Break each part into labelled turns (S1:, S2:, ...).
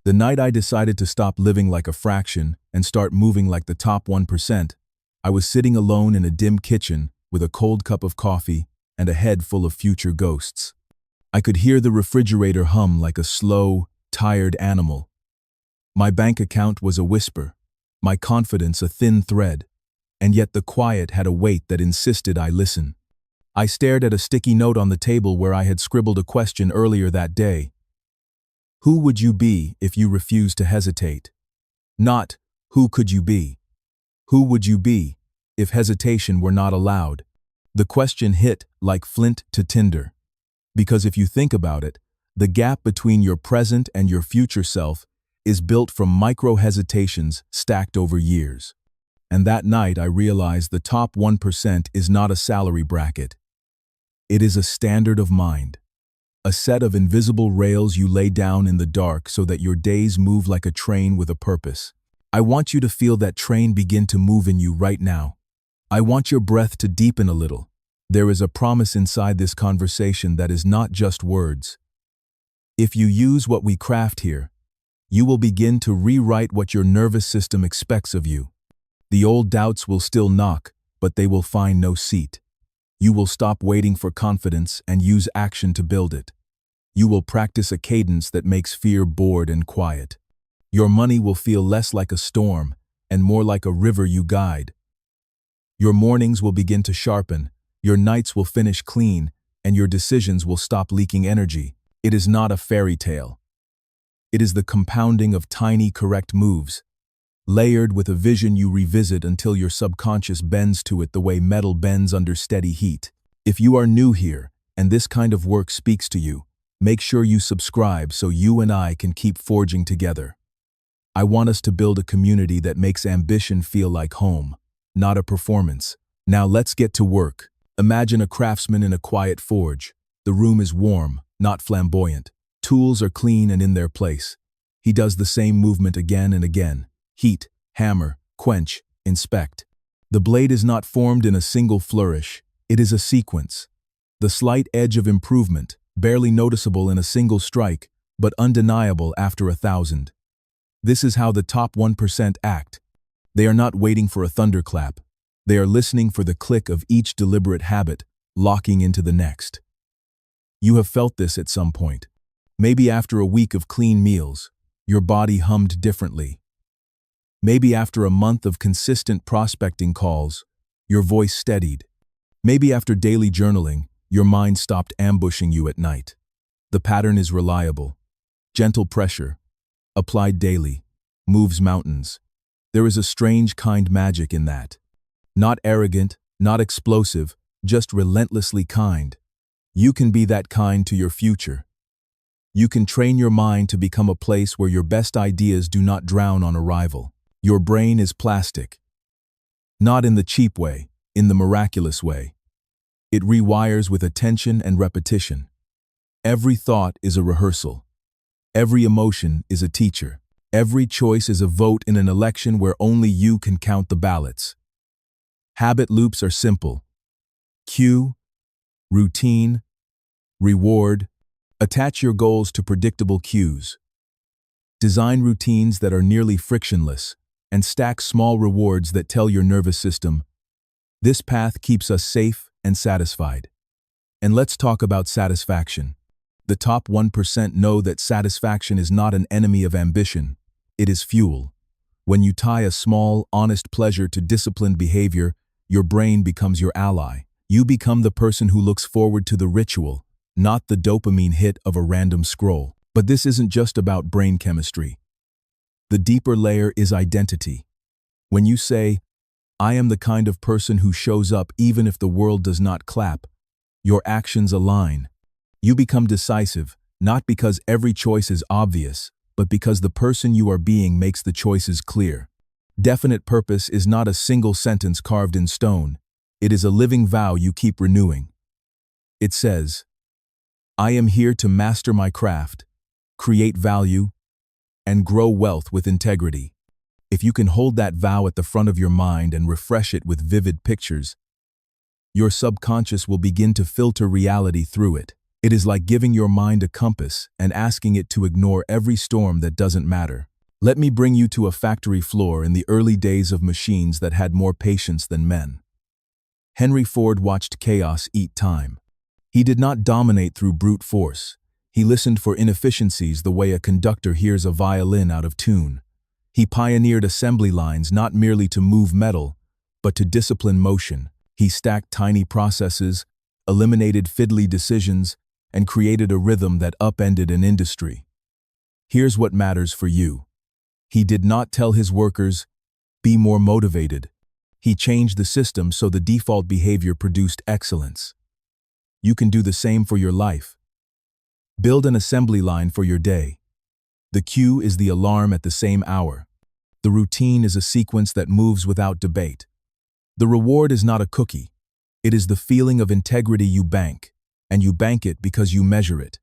S1: The night I decided to stop living like a fraction and start moving like the top 1%, I was sitting alone in a dim kitchen with a cold cup of coffee and a head full of future ghosts. I could hear the refrigerator hum like a slow, tired animal. My bank account was a whisper, my confidence a thin thread, and yet the quiet had a weight that insisted I listen. I stared at a sticky note on the table where I had scribbled a question earlier that day. Who would you be if you refused to hesitate? Not, who could you be? Who would you be if hesitation were not allowed? The question hit like flint to tinder. Because if you think about it, the gap between your present and your future self is built from micro-hesitations stacked over years. And that night I realized the top 1% is not a salary bracket. It is a standard of mind. A set of invisible rails you lay down in the dark so that your days move like a train with a purpose. I want you to feel that train begin to move in you right now. I want your breath to deepen a little. There is a promise inside this conversation that is not just words. If you use what we craft here, you will begin to rewrite what your nervous system expects of you. The old doubts will still knock, but they will find no seat. You will stop waiting for confidence and use action to build it. You will practice a cadence that makes fear bored and quiet. Your money will feel less like a storm and more like a river you guide. Your mornings will begin to sharpen, your nights will finish clean, and your decisions will stop leaking energy. It is not a fairy tale. It is the compounding of tiny correct moves, layered with a vision you revisit until your subconscious bends to it the way metal bends under steady heat. If you are new here, and this kind of work speaks to you, make sure you subscribe so you and I can keep forging together. I want us to build a community that makes ambition feel like home, not a performance. Now let's get to work. Imagine a craftsman in a quiet forge. The room is warm, not flamboyant. Tools are clean and in their place. He does the same movement again and again. Heat, hammer, quench, inspect. The blade is not formed in a single flourish. It is a sequence. The slight edge of improvement, barely noticeable in a single strike, but undeniable after 1,000. This is how the top 1% act. They are not waiting for a thunderclap. They are listening for the click of each deliberate habit, locking into the next. You have felt this at some point. Maybe after a week of clean meals, your body hummed differently. Maybe after a month of consistent prospecting calls, your voice steadied. Maybe after daily journaling, your mind stopped ambushing you at night. The pattern is reliable. Gentle pressure, applied daily, moves mountains. There is a strange kind magic in that. Not arrogant, not explosive, just relentlessly kind. You can be that kind to your future. You can train your mind to become a place where your best ideas do not drown on arrival. Your brain is plastic. Not in the cheap way, in the miraculous way. It rewires with attention and repetition. Every thought is a rehearsal. Every emotion is a teacher. Every choice is a vote in an election where only you can count the ballots. Habit loops are simple. Cue, routine, reward. Attach your goals to predictable cues. Design routines that are nearly frictionless, and stack small rewards that tell your nervous system, this path keeps us safe and satisfied. And let's talk about satisfaction. The top 1% know that satisfaction is not an enemy of ambition. It is fuel. When you tie a small, honest pleasure to disciplined behavior, your brain becomes your ally. You become the person who looks forward to the ritual, not the dopamine hit of a random scroll. But this isn't just about brain chemistry. The deeper layer is identity. When you say, I am the kind of person who shows up even if the world does not clap, your actions align. You become decisive, not because every choice is obvious, but because the person you are being makes the choices clear. Definite purpose is not a single sentence carved in stone. It is a living vow you keep renewing. It says, I am here to master my craft, create value, and grow wealth with integrity. If you can hold that vow at the front of your mind and refresh it with vivid pictures, your subconscious will begin to filter reality through it. It is like giving your mind a compass and asking it to ignore every storm that doesn't matter. Let me bring you to a factory floor in the early days of machines that had more patience than men. Henry Ford watched chaos eat time. He did not dominate through brute force. He listened for inefficiencies the way a conductor hears a violin out of tune. He pioneered assembly lines not merely to move metal, but to discipline motion. He stacked tiny processes, eliminated fiddly decisions, and created a rhythm that upended an industry. Here's what matters for you. He did not tell his workers, "Be more motivated." He changed the system so the default behavior produced excellence. You can do the same for your life. Build an assembly line for your day. The cue is the alarm at the same hour. The routine is a sequence that moves without debate. The reward is not a cookie. It is the feeling of integrity you bank, and you bank it because you measure it.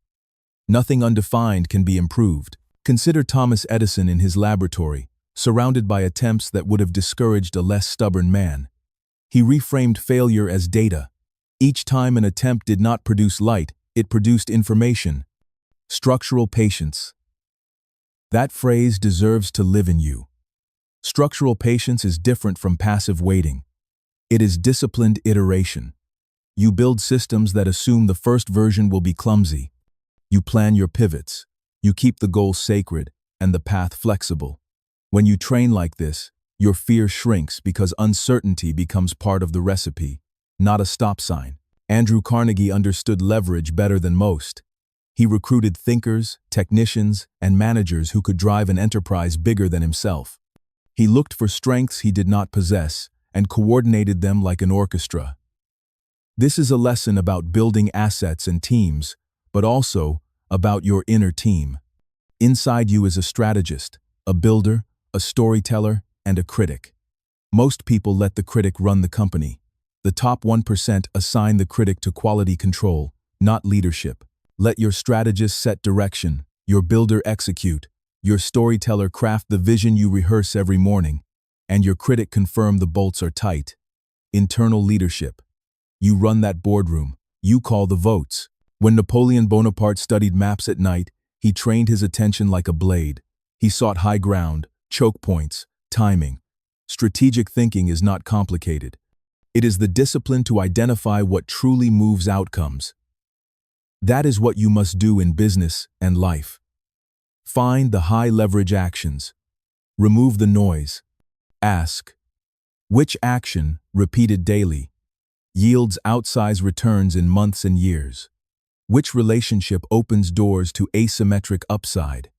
S1: Nothing undefined can be improved. Consider Thomas Edison in his laboratory, surrounded by attempts that would have discouraged a less stubborn man. He reframed failure as data. Each time an attempt did not produce light, it produced information. Structural patience. That phrase deserves to live in you. Structural patience is different from passive waiting. It is disciplined iteration. You build systems that assume the first version will be clumsy. You plan your pivots. You keep the goal sacred and the path flexible. When you train like this, your fear shrinks because uncertainty becomes part of the recipe, not a stop sign. Andrew Carnegie understood leverage better than most. He recruited thinkers, technicians, and managers who could drive an enterprise bigger than himself. He looked for strengths he did not possess and coordinated them like an orchestra. This is a lesson about building assets and teams, but also about your inner team. Inside you is a strategist, a builder, a storyteller, and a critic. Most people let the critic run the company. The top 1% assign the critic to quality control, not leadership. Let your strategist set direction, your builder execute, your storyteller craft the vision you rehearse every morning, and your critic confirm the bolts are tight. Internal leadership. You run that boardroom. You call the votes. When Napoleon Bonaparte studied maps at night, he trained his attention like a blade. He sought high ground, choke points, timing. Strategic thinking is not complicated. It is the discipline to identify what truly moves outcomes. That is what you must do in business and life. Find the high-leverage actions. Remove the noise. Ask, which action, repeated daily, yields outsized returns in months and years? Which relationship opens doors to asymmetric upside?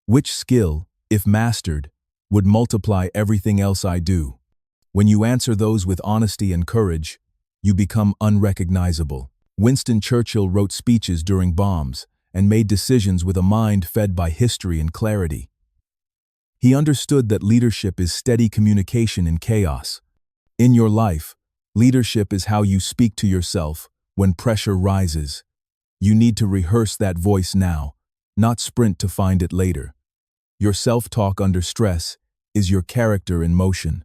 S1: Which skill, if mastered, would multiply everything else I do? When you answer those with honesty and courage, you become unrecognizable. Winston Churchill wrote speeches during bombs and made decisions with a mind fed by history and clarity. He understood that leadership is steady communication in chaos. In your life, leadership is how you speak to yourself when pressure rises. You need to rehearse that voice now, not sprint to find it later. Your self-talk under stress is your character in motion.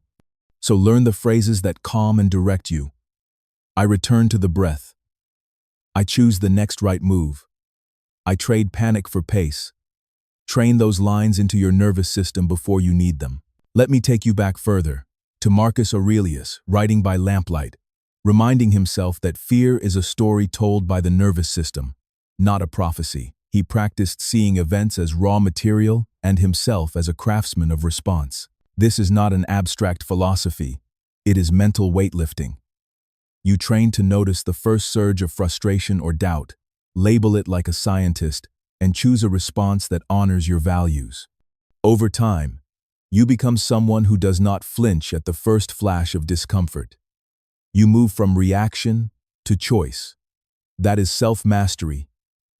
S1: So learn the phrases that calm and direct you. I return to the breath. I choose the next right move. I trade panic for pace. Train those lines into your nervous system before you need them. Let me take you back further, to Marcus Aurelius, writing by lamplight, reminding himself that fear is a story told by the nervous system, not a prophecy. He practiced seeing events as raw material and himself as a craftsman of response. This is not an abstract philosophy. It is mental weightlifting. You train to notice the first surge of frustration or doubt, label it like a scientist, and choose a response that honors your values. Over time, you become someone who does not flinch at the first flash of discomfort. You move from reaction to choice. That is self-mastery.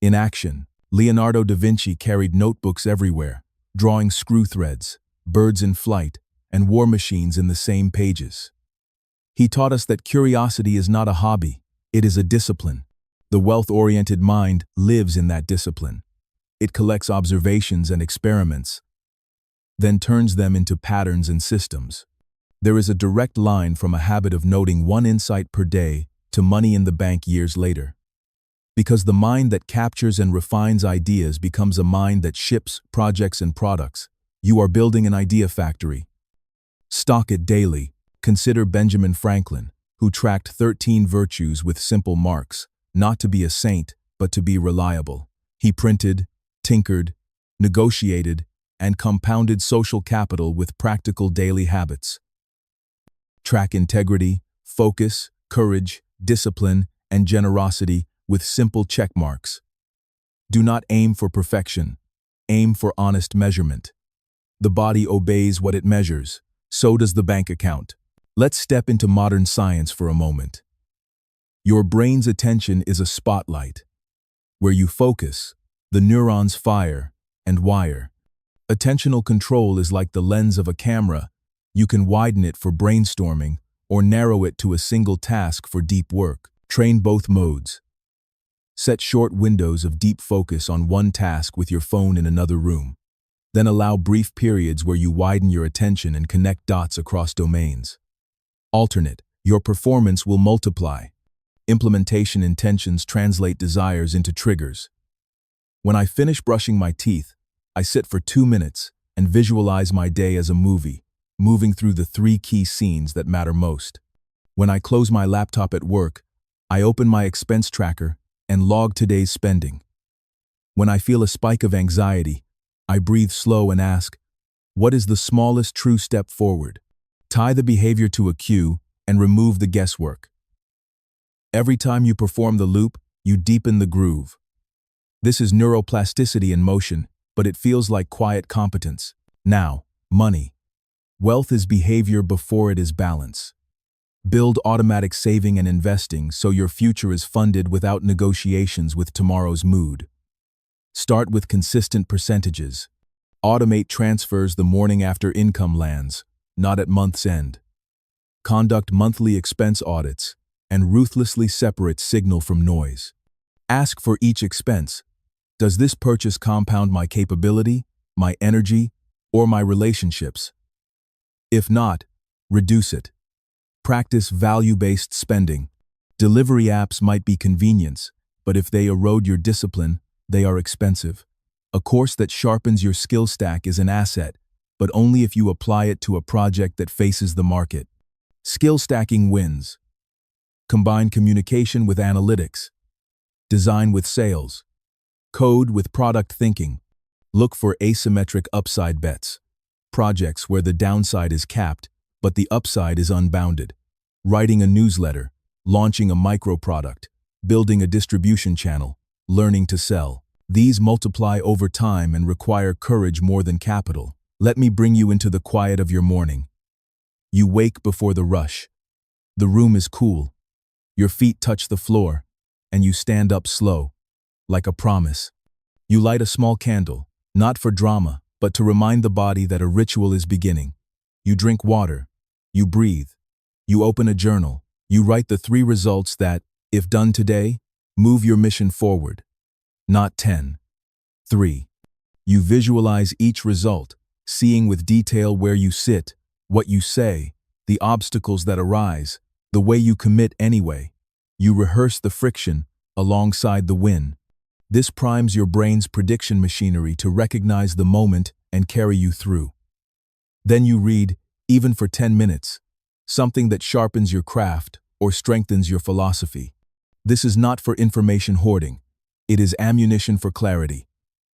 S1: In action, Leonardo da Vinci carried notebooks everywhere, drawing screw threads, birds in flight, and war machines in the same pages. He taught us that curiosity is not a hobby, it is a discipline. The wealth-oriented mind lives in that discipline. It collects observations and experiments, then turns them into patterns and systems. There is a direct line from a habit of noting one insight per day to money in the bank years later. Because the mind that captures and refines ideas becomes a mind that ships projects and products. You are building an idea factory. Stock it daily. Consider Benjamin Franklin, who tracked 13 virtues with simple marks, not to be a saint, but to be reliable. He printed, tinkered, negotiated, and compounded social capital with practical daily habits. Track integrity, focus, courage, discipline, and generosity with simple check marks. Do not aim for perfection. Aim for honest measurement. The body obeys what it measures. So does the bank account. Let's step into modern science for a moment. Your brain's attention is a spotlight. Where you focus, the neurons fire and wire. Attentional control is like the lens of a camera. You can widen it for brainstorming or narrow it to a single task for deep work. Train both modes. Set short windows of deep focus on one task with your phone in another room. Then allow brief periods where you widen your attention and connect dots across domains. Alternate. Your performance will multiply. Implementation intentions translate desires into triggers. When I finish brushing my teeth, I sit for 2 minutes and visualize my day as a movie, moving through the 3 key scenes that matter most. When I close my laptop at work, I open my expense tracker and log today's spending. When I feel a spike of anxiety, I breathe slow and ask, what is the smallest true step forward? Tie the behavior to a cue and remove the guesswork. Every time you perform the loop, you deepen the groove. This is neuroplasticity in motion, but it feels like quiet competence. Now, money. Wealth is behavior before it is balance. Build automatic saving and investing so your future is funded without negotiations with tomorrow's mood. Start with consistent percentages. Automate transfers the morning after income lands, not at month's end. Conduct monthly expense audits and ruthlessly separate signal from noise. Ask for each expense. Does this purchase compound my capability, my energy, or my relationships? If not, reduce it. Practice value-based spending. Delivery apps might be convenience, but if they erode your discipline, they are expensive. A course that sharpens your skill stack is an asset, but only if you apply it to a project that faces the market. Skill stacking wins. Combine communication with analytics. Design with sales. Code with product thinking. Look for asymmetric upside bets. Projects where the downside is capped, but the upside is unbounded. Writing a newsletter, launching a micro-product, building a distribution channel, learning to sell. These multiply over time and require courage more than capital. Let me bring you into the quiet of your morning. You wake before the rush. The room is cool. Your feet touch the floor, and you stand up slow, like a promise. You light a small candle, not for drama, but to remind the body that a ritual is beginning. You drink water. You breathe. You open a journal. You write the 3 results that, if done today, move your mission forward. Not 10. 3. You visualize each result, seeing with detail where you sit, what you say, the obstacles that arise, the way you commit anyway. You rehearse the friction alongside the win. This primes your brain's prediction machinery to recognize the moment and carry you through. Then you read, even for 10 minutes, something that sharpens your craft or strengthens your philosophy. This is not for information hoarding. It is ammunition for clarity.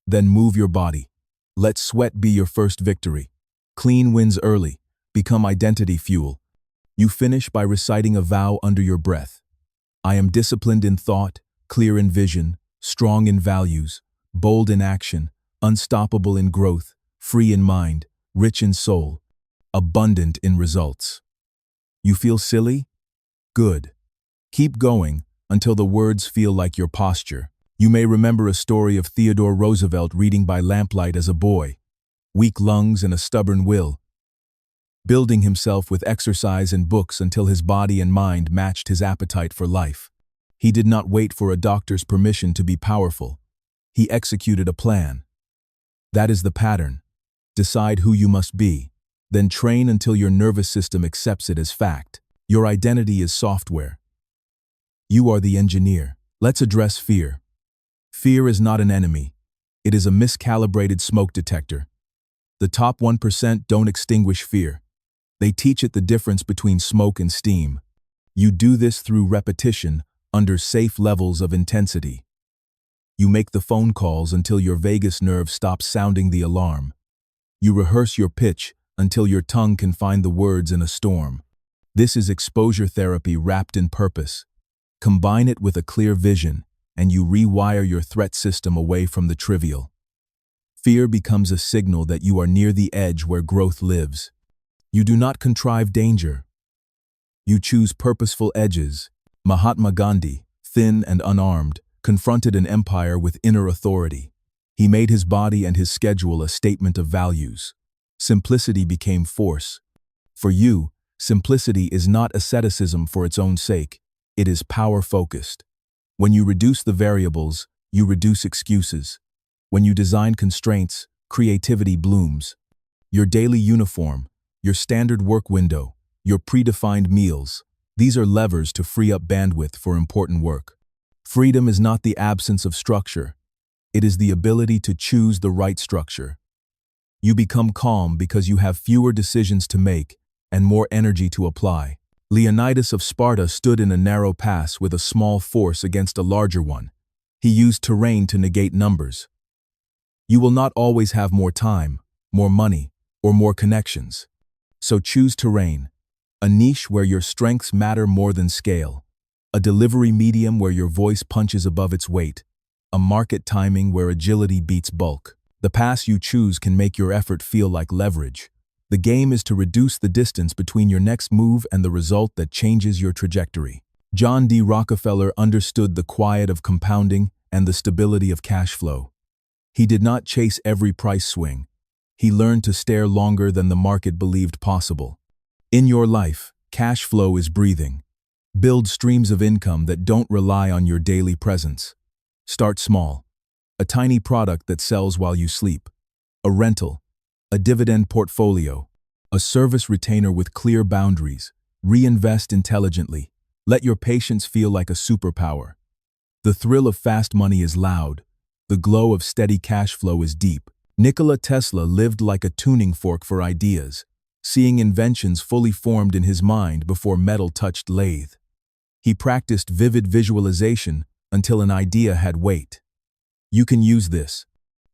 S1: Then move your body. Let sweat be your first victory. Clean wins early. Become identity fuel. You finish by reciting a vow under your breath. I am disciplined in thought, clear in vision, strong in values, bold in action, unstoppable in growth, free in mind, rich in soul, abundant in results. You feel silly? Good. Keep going until the words feel like your posture. You may remember a story of Theodore Roosevelt reading by lamplight as a boy, weak lungs and a stubborn will, building himself with exercise and books until his body and mind matched his appetite for life. He did not wait for a doctor's permission to be powerful. He executed a plan. That is the pattern. Decide who you must be, then train until your nervous system accepts it as fact. Your identity is software. You are the engineer. Let's address fear. Fear is not an enemy. It is a miscalibrated smoke detector. The top 1% don't extinguish fear. They teach it the difference between smoke and steam. You do this through repetition, under safe levels of intensity. You make the phone calls until your vagus nerve stops sounding the alarm. You rehearse your pitch until your tongue can find the words in a storm. This is exposure therapy wrapped in purpose. Combine it with a clear vision, and you rewire your threat system away from the trivial. Fear becomes a signal that you are near the edge where growth lives. You do not contrive danger. You choose purposeful edges. Mahatma Gandhi, thin and unarmed, confronted an empire with inner authority. He made his body and his schedule a statement of values. Simplicity became force. For you, simplicity is not asceticism for its own sake. It is power-focused. When you reduce the variables, you reduce excuses. When you design constraints, creativity blooms. Your daily uniform, your standard work window, your predefined meals, these are levers to free up bandwidth for important work. Freedom is not the absence of structure. It is the ability to choose the right structure. You become calm because you have fewer decisions to make and more energy to apply. Leonidas of Sparta stood in a narrow pass with a small force against a larger one. He used terrain to negate numbers. You will not always have more time, more money, or more connections. So choose terrain, a niche where your strengths matter more than scale, a delivery medium where your voice punches above its weight, a market timing where agility beats bulk. The pass you choose can make your effort feel like leverage. The game is to reduce the distance between your next move and the result that changes your trajectory. John D. Rockefeller understood the quiet of compounding and the stability of cash flow. He did not chase every price swing. He learned to stare longer than the market believed possible. In your life, cash flow is breathing. Build streams of income that don't rely on your daily presence. Start small. A tiny product that sells while you sleep. A rental. A dividend portfolio. A service retainer with clear boundaries. Reinvest intelligently. Let your patience feel like a superpower. The thrill of fast money is loud. The glow of steady cash flow is deep. Nikola Tesla lived like a tuning fork for ideas, seeing inventions fully formed in his mind before metal touched lathe. He practiced vivid visualization until an idea had weight. You can use this.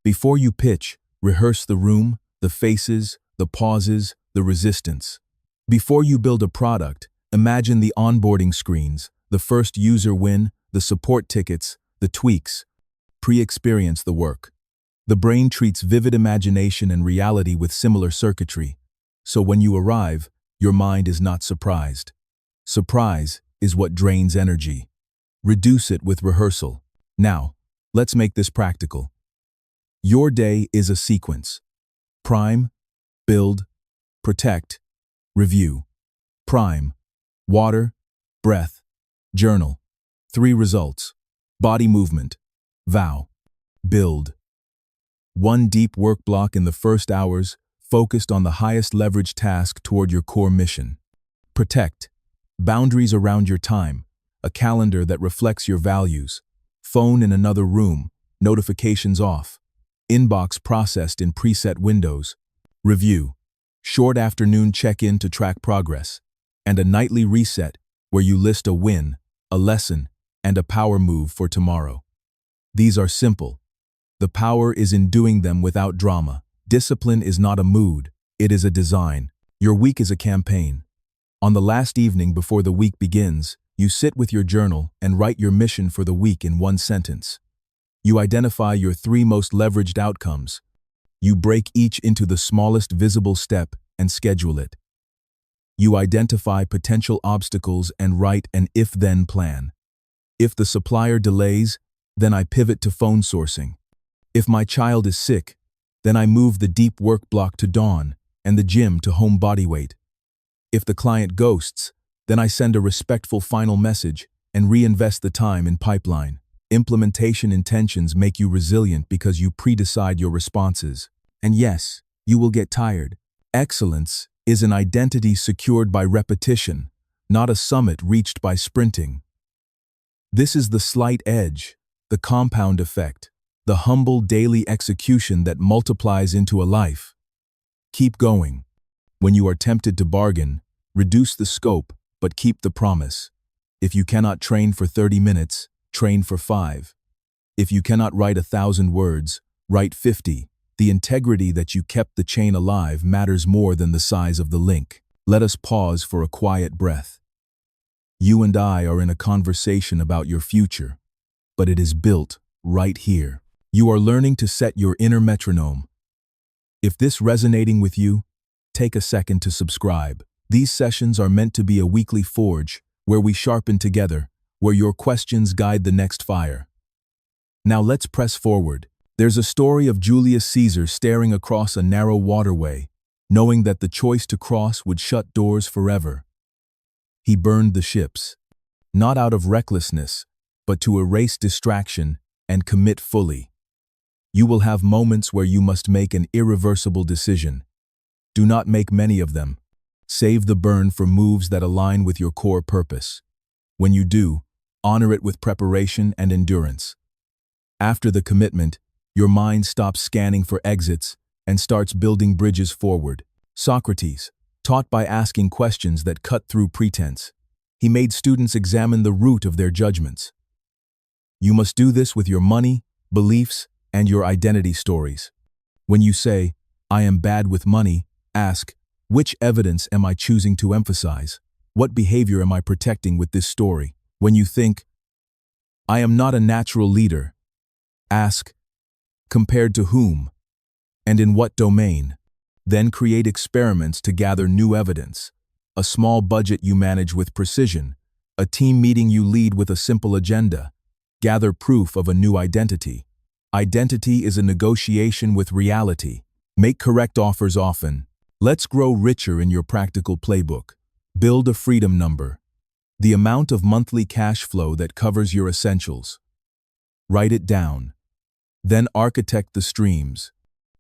S1: Before you pitch, rehearse the room, the faces, the pauses, the resistance. Before you build a product, imagine the onboarding screens, the first user win, the support tickets, the tweaks. Pre-experience the work. The brain treats vivid imagination and reality with similar circuitry, so when you arrive, your mind is not surprised. Surprise is what drains energy. Reduce it with rehearsal. Now, let's make this practical. Your day is a sequence. Prime, build, protect, review. Prime, water, breath, journal. 3 results. Body movement. Vow. Build. 1 deep work block in the first hours, focused on the highest leverage task toward your core mission. Protect. Boundaries around your time. A calendar that reflects your values. Phone in another room. Notifications off. Inbox processed in preset windows. Review. Short afternoon check-in to track progress. And a nightly reset where you list a win, a lesson, and a power move for tomorrow. These are simple. The power is in doing them without drama. Discipline is not a mood, it is a design. Your week is a campaign. On the last evening before the week begins, you sit with your journal and write your mission for the week in 1 sentence. You identify your 3 most leveraged outcomes. You break each into the smallest visible step and schedule it. You identify potential obstacles and write an if-then plan. If the supplier delays, then I pivot to phone sourcing. If my child is sick, then I move the deep work block to dawn and the gym to home body weight. If the client ghosts, then I send a respectful final message and reinvest the time in pipeline. Implementation intentions make you resilient because you pre-decide your responses. And yes, you will get tired. Excellence is an identity secured by repetition, not a summit reached by sprinting. This is the slight edge, the compound effect, the humble daily execution that multiplies into a life. Keep going. When you are tempted to bargain, reduce the scope, but keep the promise. If you cannot train for 30 minutes, train for 5. If you cannot write 1,000 words, write 50. The integrity that you kept the chain alive matters more than the size of the link. Let us pause for a quiet breath. You and I are in a conversation about your future, but it is built right here. You are learning to set your inner metronome. If this resonating with you, take a second to subscribe. These sessions are meant to be a weekly forge where we sharpen together, where your questions guide the next fire. Now let's press forward. There's a story of Julius Caesar staring across a narrow waterway, knowing that the choice to cross would shut doors forever. He burned the ships, not out of recklessness, but to erase distraction and commit fully. You will have moments where you must make an irreversible decision. Do not make many of them. Save the burn for moves that align with your core purpose. When you do, honor it with preparation and endurance. After the commitment, your mind stops scanning for exits and starts building bridges forward. Socrates, taught by asking questions that cut through pretense. He made students examine the root of their judgments. You must do this with your money, beliefs, and your identity stories. When you say, "I am bad with money," ask, which evidence am I choosing to emphasize? What behavior am I protecting with this story? When you think, "I am not a natural leader," ask, compared to whom? And in what domain? Then create experiments to gather new evidence. A small budget you manage with precision. A team meeting you lead with a simple agenda. Gather proof of a new identity. Identity is a negotiation with reality. Make correct offers often. Let's grow richer in your practical playbook. Build a freedom number. The amount of monthly cash flow that covers your essentials. Write it down. Then architect the streams.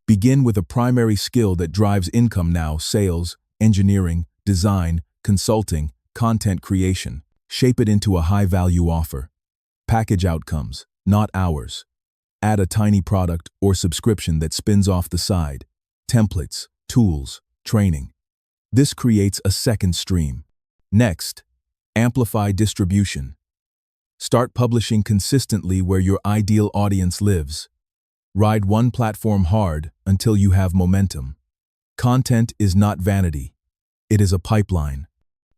S1: Begin with a primary skill that drives income now: sales, engineering, design, consulting, content creation. Shape it into a high-value offer. Package outcomes, not hours. Add a tiny product or subscription that spins off the side. Templates, tools, training. This creates a second stream. Next, amplify distribution. Start publishing consistently where your ideal audience lives. Ride one platform hard until you have momentum. Content is not vanity. It is a pipeline.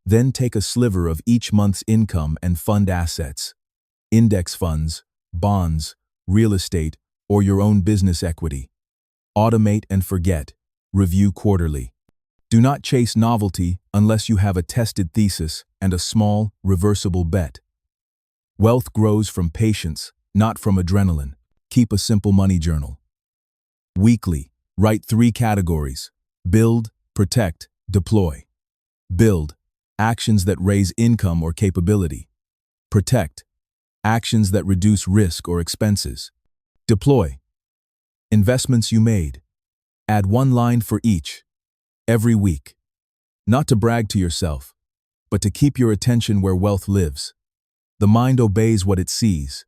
S1: Then take a sliver of each month's income and fund assets. Index funds, bonds, real estate, or your own business equity. Automate and forget. Review quarterly. Do not chase novelty unless you have a tested thesis and a small, reversible bet. Wealth grows from patience, not from adrenaline. Keep a simple money journal. Weekly, write 3 categories: build, protect, deploy. Build, actions that raise income or capability. Protect, actions that reduce risk or expenses. Deploy, investments you made. Add 1 line for each, every week. Not to brag to yourself, but to keep your attention where wealth lives. The mind obeys what it sees.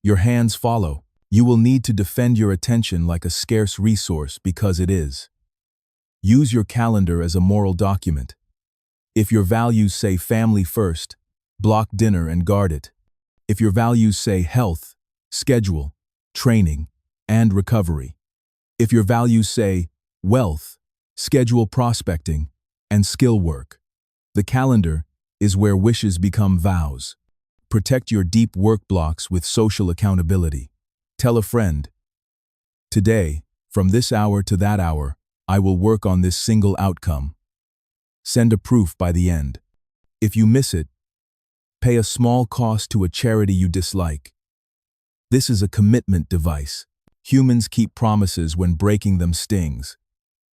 S1: Your hands follow. You will need to defend your attention like a scarce resource because it is. Use your calendar as a moral document. If your values say family first, block dinner and guard it. If your values say health, schedule, training, and recovery. If your values say wealth, schedule prospecting and skill work. The calendar is where wishes become vows. Protect your deep work blocks with social accountability. Tell a friend, "Today, from this hour to that hour, I will work on this single outcome." Send a proof by the end. If you miss it, pay a small cost to a charity you dislike. This is a commitment device. Humans keep promises when breaking them stings.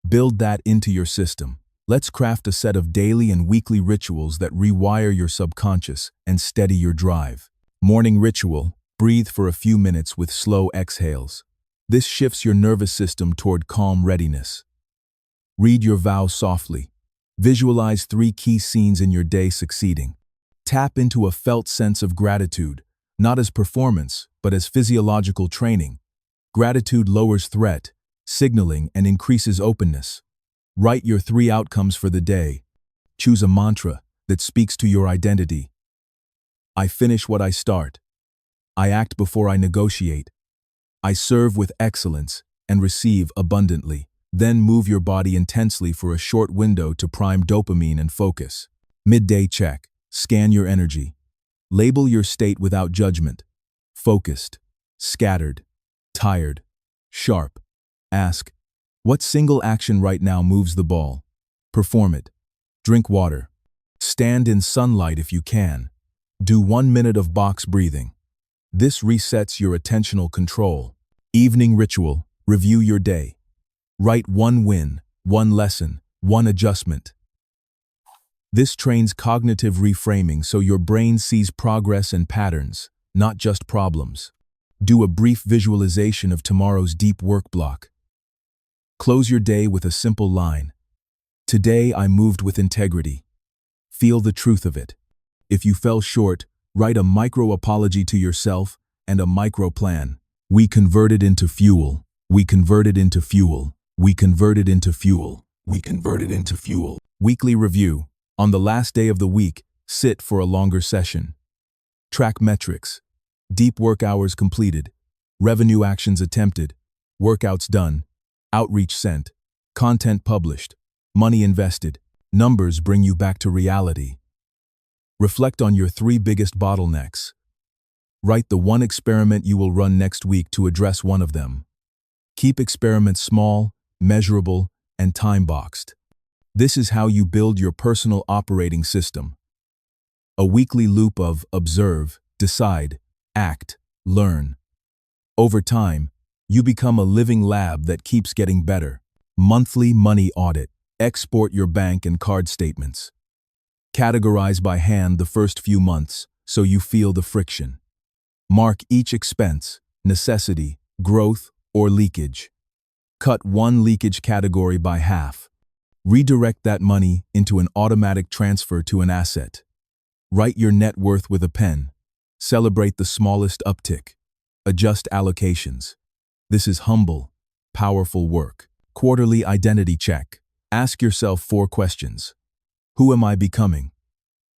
S1: Build that into your system. Let's craft a set of daily and weekly rituals that rewire your subconscious and steady your drive. Morning ritual: breathe for a few minutes with slow exhales. This shifts your nervous system toward calm readiness. Read your vow softly. Visualize 3 key scenes in your day succeeding. Tap into a felt sense of gratitude, not as performance, but as physiological training. Gratitude lowers threat, signaling, and increases openness. Write your 3 outcomes for the day. Choose a mantra that speaks to your identity. I finish what I start. I act before I negotiate. I serve with excellence and receive abundantly. Then move your body intensely for a short window to prime dopamine and focus. Midday check. Scan your energy. Label your state without judgment. Focused, scattered, tired, sharp. Ask, what single action right now moves the ball? Perform it. Drink water. Stand in sunlight if you can. Do 1 minute of box breathing. This resets your attentional control. Evening ritual. Review your day. Write 1 win, 1 lesson, 1 adjustment. This trains cognitive reframing so your brain sees progress and patterns, not just problems. Do a brief visualization of tomorrow's deep work block. Close your day with a simple line. Today I moved with integrity. Feel the truth of it. If you fell short, write a micro apology to yourself and a micro plan. We converted into fuel. We converted into fuel. We converted into fuel. We converted into fuel. Weekly review. On the last day of the week, sit for a longer session. Track metrics. Deep work hours completed. Revenue actions attempted. Workouts done. Outreach sent. Content published. Money invested. Numbers bring you back to reality. Reflect on your 3 biggest bottlenecks. Write the 1 experiment you will run next week to address one of them. Keep experiments small, measurable, and time-boxed. This is how you build your personal operating system. A weekly loop of observe, decide, act, learn. Over time, you become a living lab that keeps getting better. Monthly money audit. Export your bank and card statements. Categorize by hand the first few months so you feel the friction. Mark each expense, necessity, growth, or leakage. Cut 1 leakage category by half. Redirect that money into an automatic transfer to an asset. Write your net worth with a pen. Celebrate the smallest uptick. Adjust allocations. This is humble, powerful work. Quarterly identity check. Ask yourself 4 questions. Who am I becoming?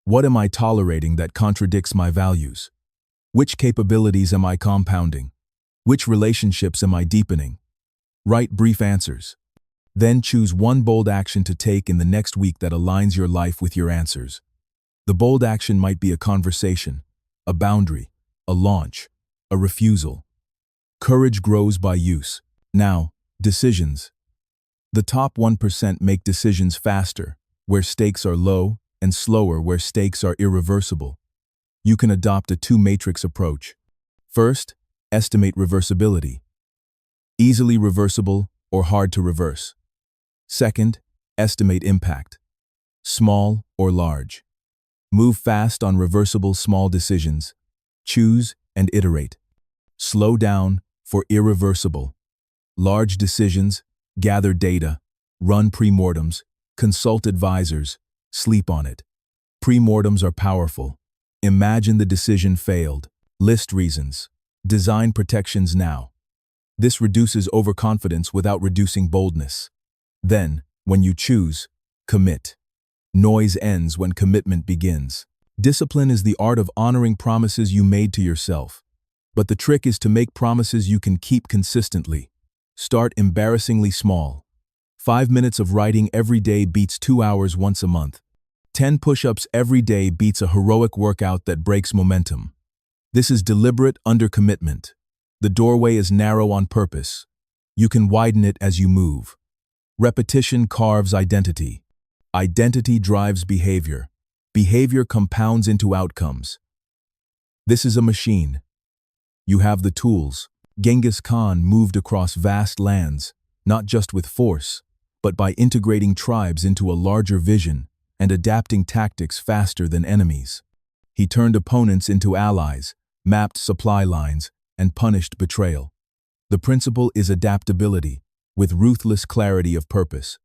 S1: What am I tolerating that contradicts my values? Which capabilities am I compounding? Which relationships am I deepening? Write brief answers. Then choose 1 bold action to take in the next week that aligns your life with your answers. The bold action might be a conversation, a boundary, a launch, a refusal. Courage grows by use. Now, decisions. The top 1% make decisions faster, where stakes are low, and slower where stakes are irreversible. You can adopt a 2-matrix approach. First, estimate reversibility. Easily reversible or hard to reverse. Second, estimate impact. Small or large. Move fast on reversible small decisions. Choose and iterate. Slow down for irreversible. Large decisions, gather data, run premortems, consult advisors, sleep on it. Premortems are powerful. Imagine the decision failed. List reasons. Design protections now. This reduces overconfidence without reducing boldness. Then, when you choose, commit. Noise ends when commitment begins. Discipline is the art of honoring promises you made to yourself. But the trick is to make promises you can keep consistently. Start embarrassingly small. 5 minutes of writing every day beats 2 hours once a month. 10 push-ups every day beats a heroic workout that breaks momentum. This is deliberate undercommitment. The doorway is narrow on purpose. You can widen it as you move. Repetition carves identity. Identity drives behavior. Behavior compounds into outcomes. This is a machine. You have the tools. Genghis Khan moved across vast lands, not just with force, but by integrating tribes into a larger vision and adapting tactics faster than enemies. He turned opponents into allies, mapped supply lines, and punished betrayal. The principle is adaptability, with ruthless clarity of purpose.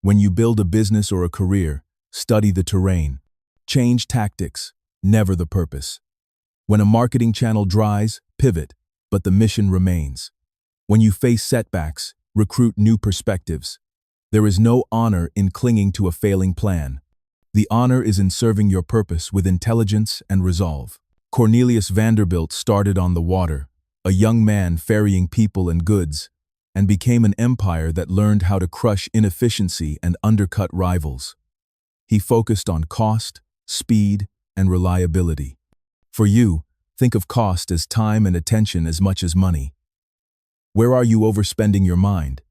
S1: When you build a business or a career, study the terrain. Change tactics, never the purpose. When a marketing channel dries, pivot, but the mission remains. When you face setbacks, recruit new perspectives. There is no honor in clinging to a failing plan. The honor is in serving your purpose with intelligence and resolve. Cornelius Vanderbilt started on the water, a young man ferrying people and goods, and became an empire that learned how to crush inefficiency and undercut rivals. He focused on cost, speed, and reliability. For you, think of cost as time and attention as much as money. Where are you overspending your mind?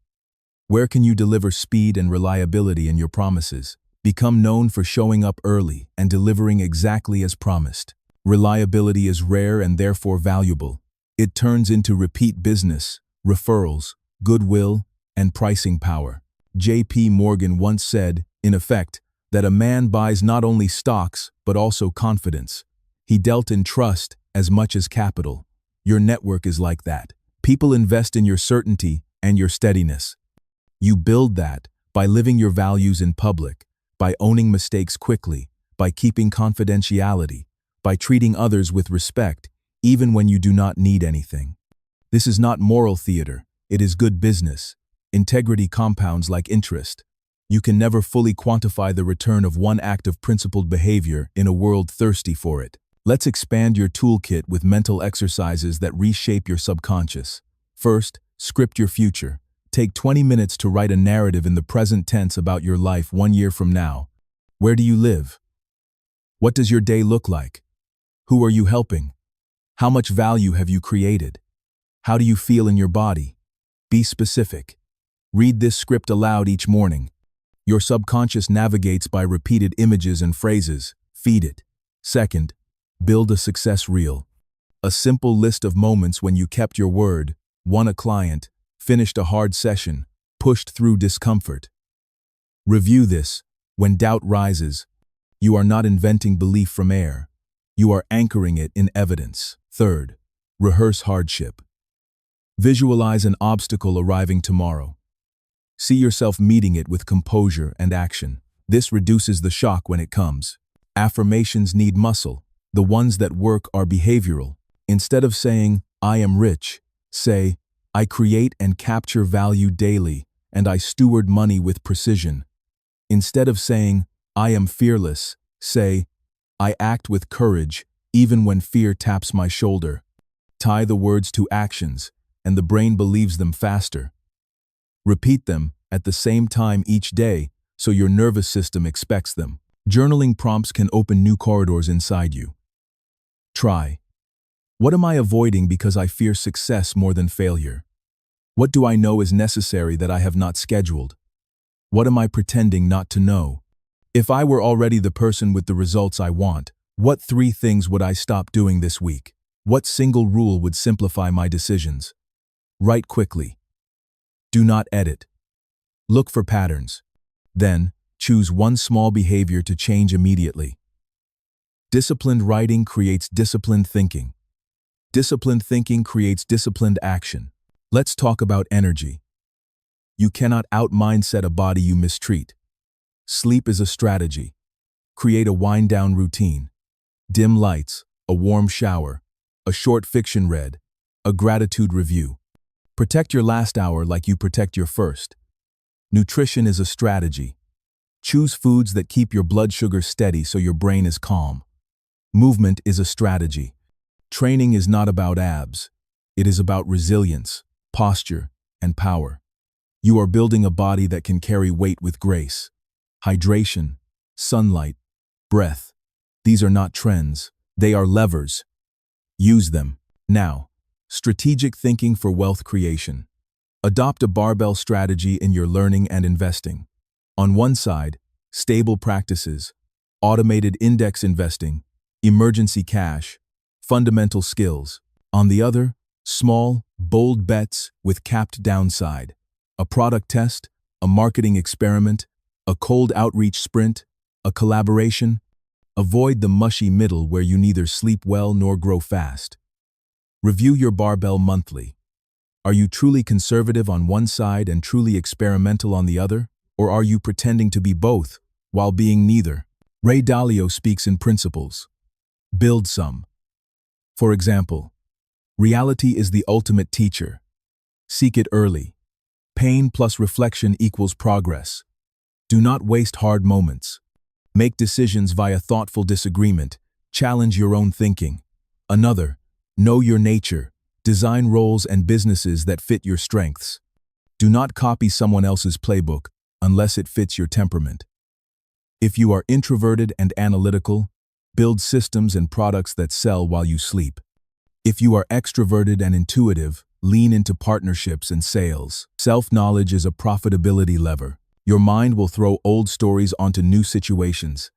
S1: Where can you deliver speed and reliability in your promises? Become known for showing up early and delivering exactly as promised. Reliability is rare and therefore valuable. It turns into repeat business, referrals, goodwill, and pricing power. J.P. Morgan once said, in effect, that a man buys not only stocks but also confidence. He dealt in trust as much as capital. Your network is like that. People invest in your certainty and your steadiness. You build that by living your values in public, by owning mistakes quickly, by keeping confidentiality, by treating others with respect, even when you do not need anything. This is not moral theater, it is good business. Integrity compounds like interest. You can never fully quantify the return of one act of principled behavior in a world thirsty for it. Let's expand your toolkit with mental exercises that reshape your subconscious. First, script your future. Take 20 minutes to write a narrative in the present tense about your life 1 year from now. Where do you live? What does your day look like? Who are you helping? How much value have you created? How do you feel in your body? Be specific. Read this script aloud each morning. Your subconscious navigates by repeated images and phrases. Feed it. Second, build a success reel. A simple list of moments when you kept your word, won a client, finished a hard session, pushed through discomfort. Review this. When doubt rises, you are not inventing belief from air. You are anchoring it in evidence. Third, rehearse hardship. Visualize an obstacle arriving tomorrow. See yourself meeting it with composure and action. This reduces the shock when it comes. Affirmations need muscle. The ones that work are behavioral. Instead of saying, I am rich, say, I create and capture value daily, and I steward money with precision. Instead of saying, I am fearless, say, I act with courage, even when fear taps my shoulder. Tie the words to actions, and the brain believes them faster. Repeat them at the same time each day, so your nervous system expects them. Journaling prompts can open new corridors inside you. Try. What am I avoiding because I fear success more than failure? What do I know is necessary that I have not scheduled? What am I pretending not to know? If I were already the person with the results I want, what 3 things would I stop doing this week? What single rule would simplify my decisions? Write quickly. Do not edit. Look for patterns. Then, choose one small behavior to change immediately. Disciplined writing creates disciplined thinking. Disciplined thinking creates disciplined action. Let's talk about energy. You cannot out-mindset a body you mistreat. Sleep is a strategy. Create a wind-down routine. Dim lights, a warm shower, a short fiction read, a gratitude review. Protect your last hour like you protect your first. Nutrition is a strategy. Choose foods that keep your blood sugar steady so your brain is calm. Movement is a strategy. Training is not about abs. It is about resilience, posture, and power. You are building a body that can carry weight with grace. Hydration, sunlight, breath. These are not trends. They are levers. Use them. Now, strategic thinking for wealth creation. Adopt a barbell strategy in your learning and investing. On one side, stable practices, automated index investing, emergency cash, fundamental skills. On the other, small, bold bets with capped downside. A product test, a marketing experiment, a cold outreach sprint, a collaboration. Avoid the mushy middle where you neither sleep well nor grow fast. Review your barbell monthly. Are you truly conservative on one side and truly experimental on the other? Or are you pretending to be both while being neither? Ray Dalio speaks in principles. Build some. For example, reality is the ultimate teacher. Seek it early. Pain plus reflection equals progress. Do not waste hard moments. Make decisions via thoughtful disagreement. Challenge your own thinking. Another, know your nature. Design roles and businesses that fit your strengths. Do not copy someone else's playbook unless it fits your temperament. If you are introverted and analytical, build systems and products that sell while you sleep. If you are extroverted and intuitive, lean into partnerships and sales. Self-knowledge is a profitability lever. Your mind will throw old stories onto new situations.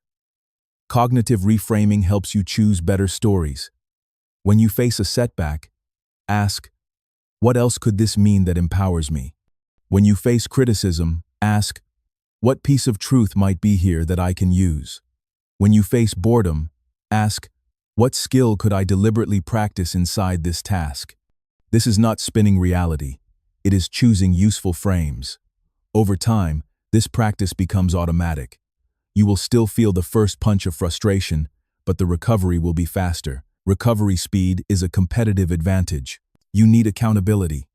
S1: Cognitive reframing helps you choose better stories. When you face a setback, ask, what else could this mean that empowers me? When you face criticism, ask, what piece of truth might be here that I can use? When you face boredom, ask, what skill could I deliberately practice inside this task? This is not spinning reality. It is choosing useful frames. Over time, this practice becomes automatic. You will still feel the first punch of frustration, but the recovery will be faster. Recovery speed is a competitive advantage. You need accountability.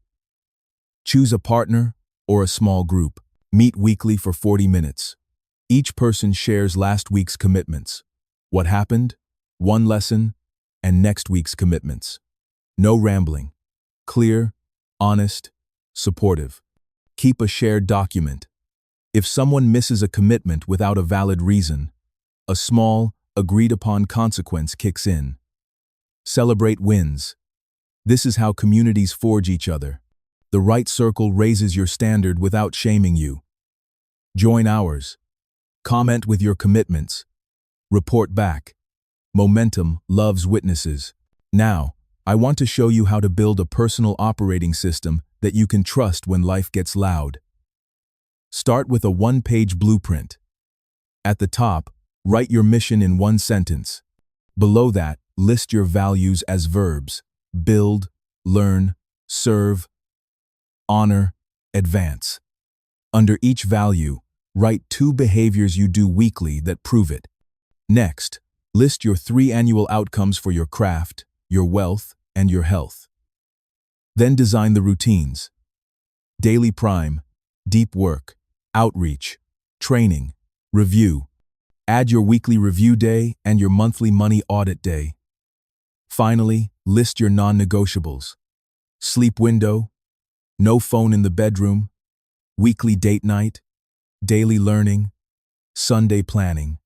S1: Choose a partner or a small group. Meet weekly for 40 minutes. Each person shares last week's commitments. What happened? One lesson, and next week's commitments. No rambling. Clear, honest, supportive. Keep a shared document. If someone misses a commitment without a valid reason, a small, agreed-upon consequence kicks in. Celebrate wins. This is how communities forge each other. The right circle raises your standard without shaming you. Join ours. Comment with your commitments. Report back. Momentum loves witnesses. Now, I want to show you how to build a personal operating system that you can trust when life gets loud. Start with a one-page blueprint. At the top, write your mission in one sentence. Below that, list your values as verbs: build, learn, serve, honor, advance. Under each value, write 2 behaviors you do weekly that prove it. Next, list your 3 annual outcomes for your craft, your wealth, and your health. Then design the routines: daily prime, deep work, outreach, training, review. Add your weekly review day and your monthly money audit day. Finally, list your non-negotiables: sleep window, no phone in the bedroom, weekly date night, daily learning, Sunday planning.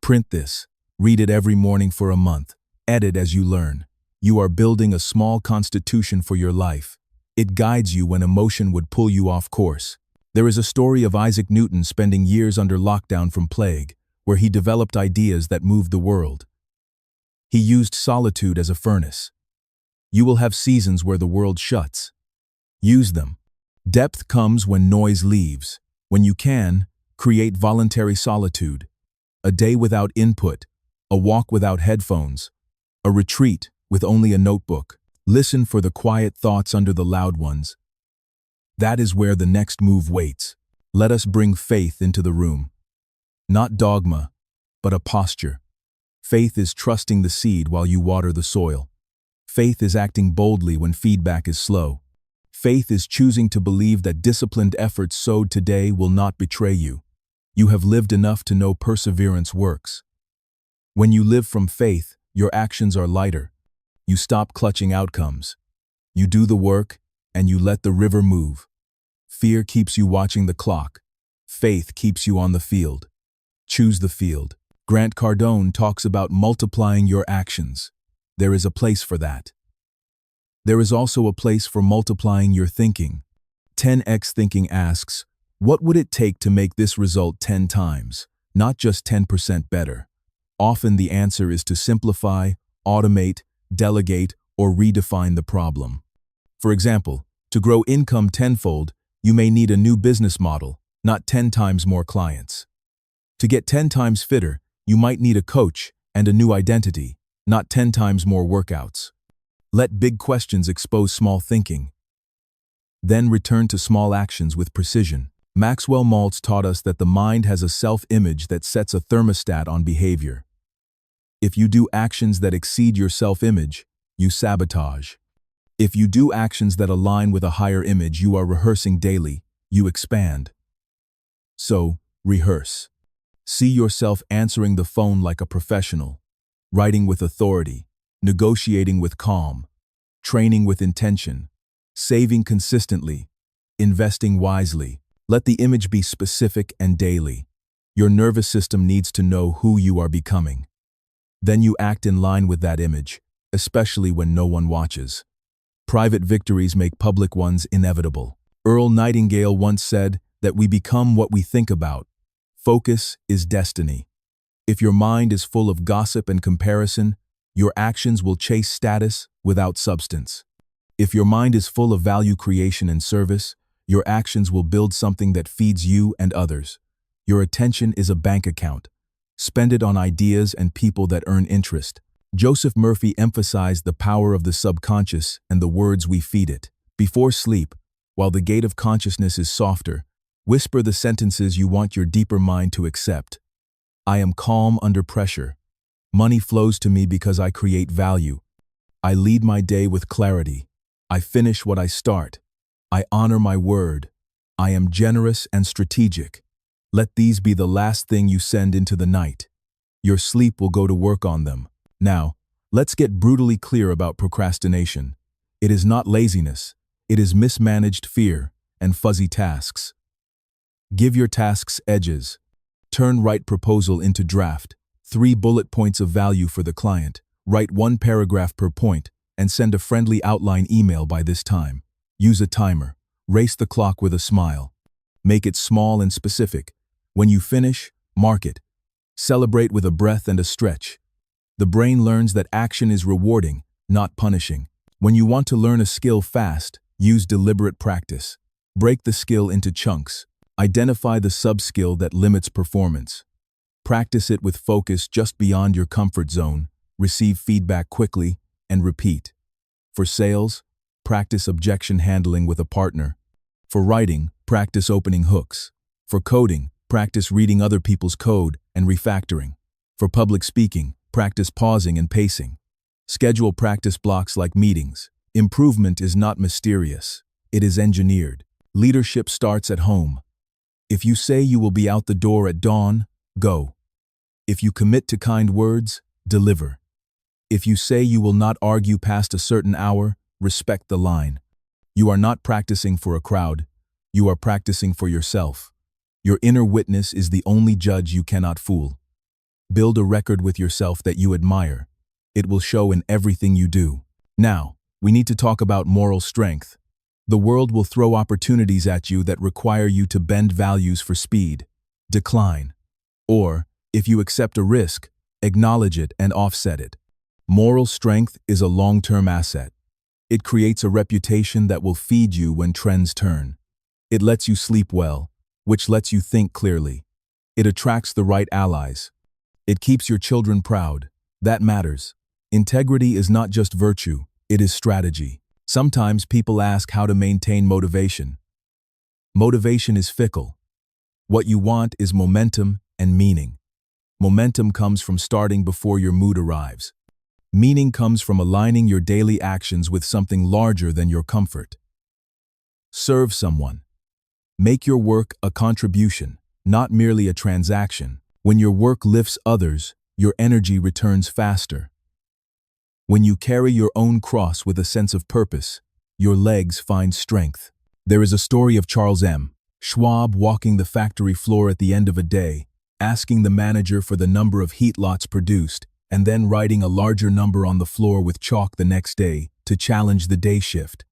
S1: Print this. Read it every morning for a month. Edit as you learn. You are building a small constitution for your life. It guides you when emotion would pull you off course. There is a story of Isaac Newton spending years under lockdown from plague, where he developed ideas that moved the world. He used solitude as a furnace. You will have seasons where the world shuts. Use them. Depth comes when noise leaves. When you can, create voluntary solitude. A day without input, a walk without headphones, a retreat with only a notebook. Listen for the quiet thoughts under the loud ones. That is where the next move waits. Let us bring faith into the room. Not dogma, but a posture. Faith is trusting the seed while you water the soil. Faith is acting boldly when feedback is slow. Faith is choosing to believe that disciplined efforts sowed today will not betray you. You have lived enough to know perseverance works. When you live from faith, your actions are lighter. You stop clutching outcomes. You do the work, and you let the river move. Fear keeps you watching the clock. Faith keeps you on the field. Choose the field. Grant Cardone talks about multiplying your actions. There is a place for that. There is also a place for multiplying your thinking. 10x thinking asks, what would it take to make this result 10 times, not just 10% better? Often the answer is to simplify, automate, delegate, or redefine the problem. For example, to grow income tenfold, you may need a new business model, not 10 times more clients. To get 10 times fitter, you might need a coach and a new identity, not 10 times more workouts. Let big questions expose small thinking. Then return to small actions with precision. Maxwell Maltz taught us that the mind has a self-image that sets a thermostat on behavior. If you do actions that exceed your self-image, you sabotage. If you do actions that align with a higher image, you are rehearsing daily, you expand. So, rehearse. See yourself answering the phone like a professional, writing with authority, negotiating with calm, training with intention, saving consistently, investing wisely. Let the image be specific and daily. Your nervous system needs to know who you are becoming. Then you act in line with that image, especially when no one watches. Private victories make public ones inevitable. Earl Nightingale once said that we become what we think about. Focus is destiny. If your mind is full of gossip and comparison, your actions will chase status without substance. If your mind is full of value creation and service, your actions will build something that feeds you and others. Your attention is a bank account. Spend it on ideas and people that earn interest. Joseph Murphy emphasized the power of the subconscious and the words we feed it. Before sleep, while the gate of consciousness is softer, whisper the sentences you want your deeper mind to accept. I am calm under pressure. Money flows to me because I create value. I lead my day with clarity. I finish what I start. I honor my word. I am generous and strategic. Let these be the last thing you send into the night. Your sleep will go to work on them. Now, let's get brutally clear about procrastination. It is not laziness. It is mismanaged fear and fuzzy tasks. Give your tasks edges. Turn right proposal into draft. 3 bullet points of value for the client. Write 1 paragraph per point and send a friendly outline email by this time. Use a timer. Race the clock with a smile. Make it small and specific. When you finish, mark it. Celebrate with a breath and a stretch. The brain learns that action is rewarding, not punishing. When you want to learn a skill fast, use deliberate practice. Break the skill into chunks. Identify the sub-skill that limits performance. Practice it with focus just beyond your comfort zone. Receive feedback quickly and repeat. For sales, practice objection handling with a partner. For writing, practice opening hooks. For coding, practice reading other people's code and refactoring. For public speaking, practice pausing and pacing. Schedule practice blocks like meetings. Improvement is not mysterious. It is engineered. Leadership starts at home. If you say you will be out the door at dawn, go. If you commit to kind words, deliver. If you say you will not argue past a certain hour, respect the line. You are not practicing for a crowd. You are practicing for yourself. Your inner witness is the only judge you cannot fool. Build a record with yourself that you admire. It will show in everything you do. Now, we need to talk about moral strength. The world will throw opportunities at you that require you to bend values for speed. Decline. Or, if you accept a risk, acknowledge it and offset it. Moral strength is a long-term asset. It creates a reputation that will feed you when trends turn. It lets you sleep well, which lets you think clearly. It attracts the right allies. It keeps your children proud. That matters. Integrity is not just virtue, it is strategy. Sometimes people ask how to maintain motivation. Motivation is fickle. What you want is momentum and meaning. Momentum comes from starting before your mood arrives. Meaning comes from aligning your daily actions with something larger than your comfort. Serve someone. Make your work a contribution, not merely a transaction. When your work lifts others, your energy returns faster. When you carry your own cross with a sense of purpose, your legs find strength. There is a story of Charles M. Schwab walking the factory floor at the end of a day, asking the manager for the number of heat lots produced, and then writing a larger number on the floor with chalk the next day to challenge the day shift.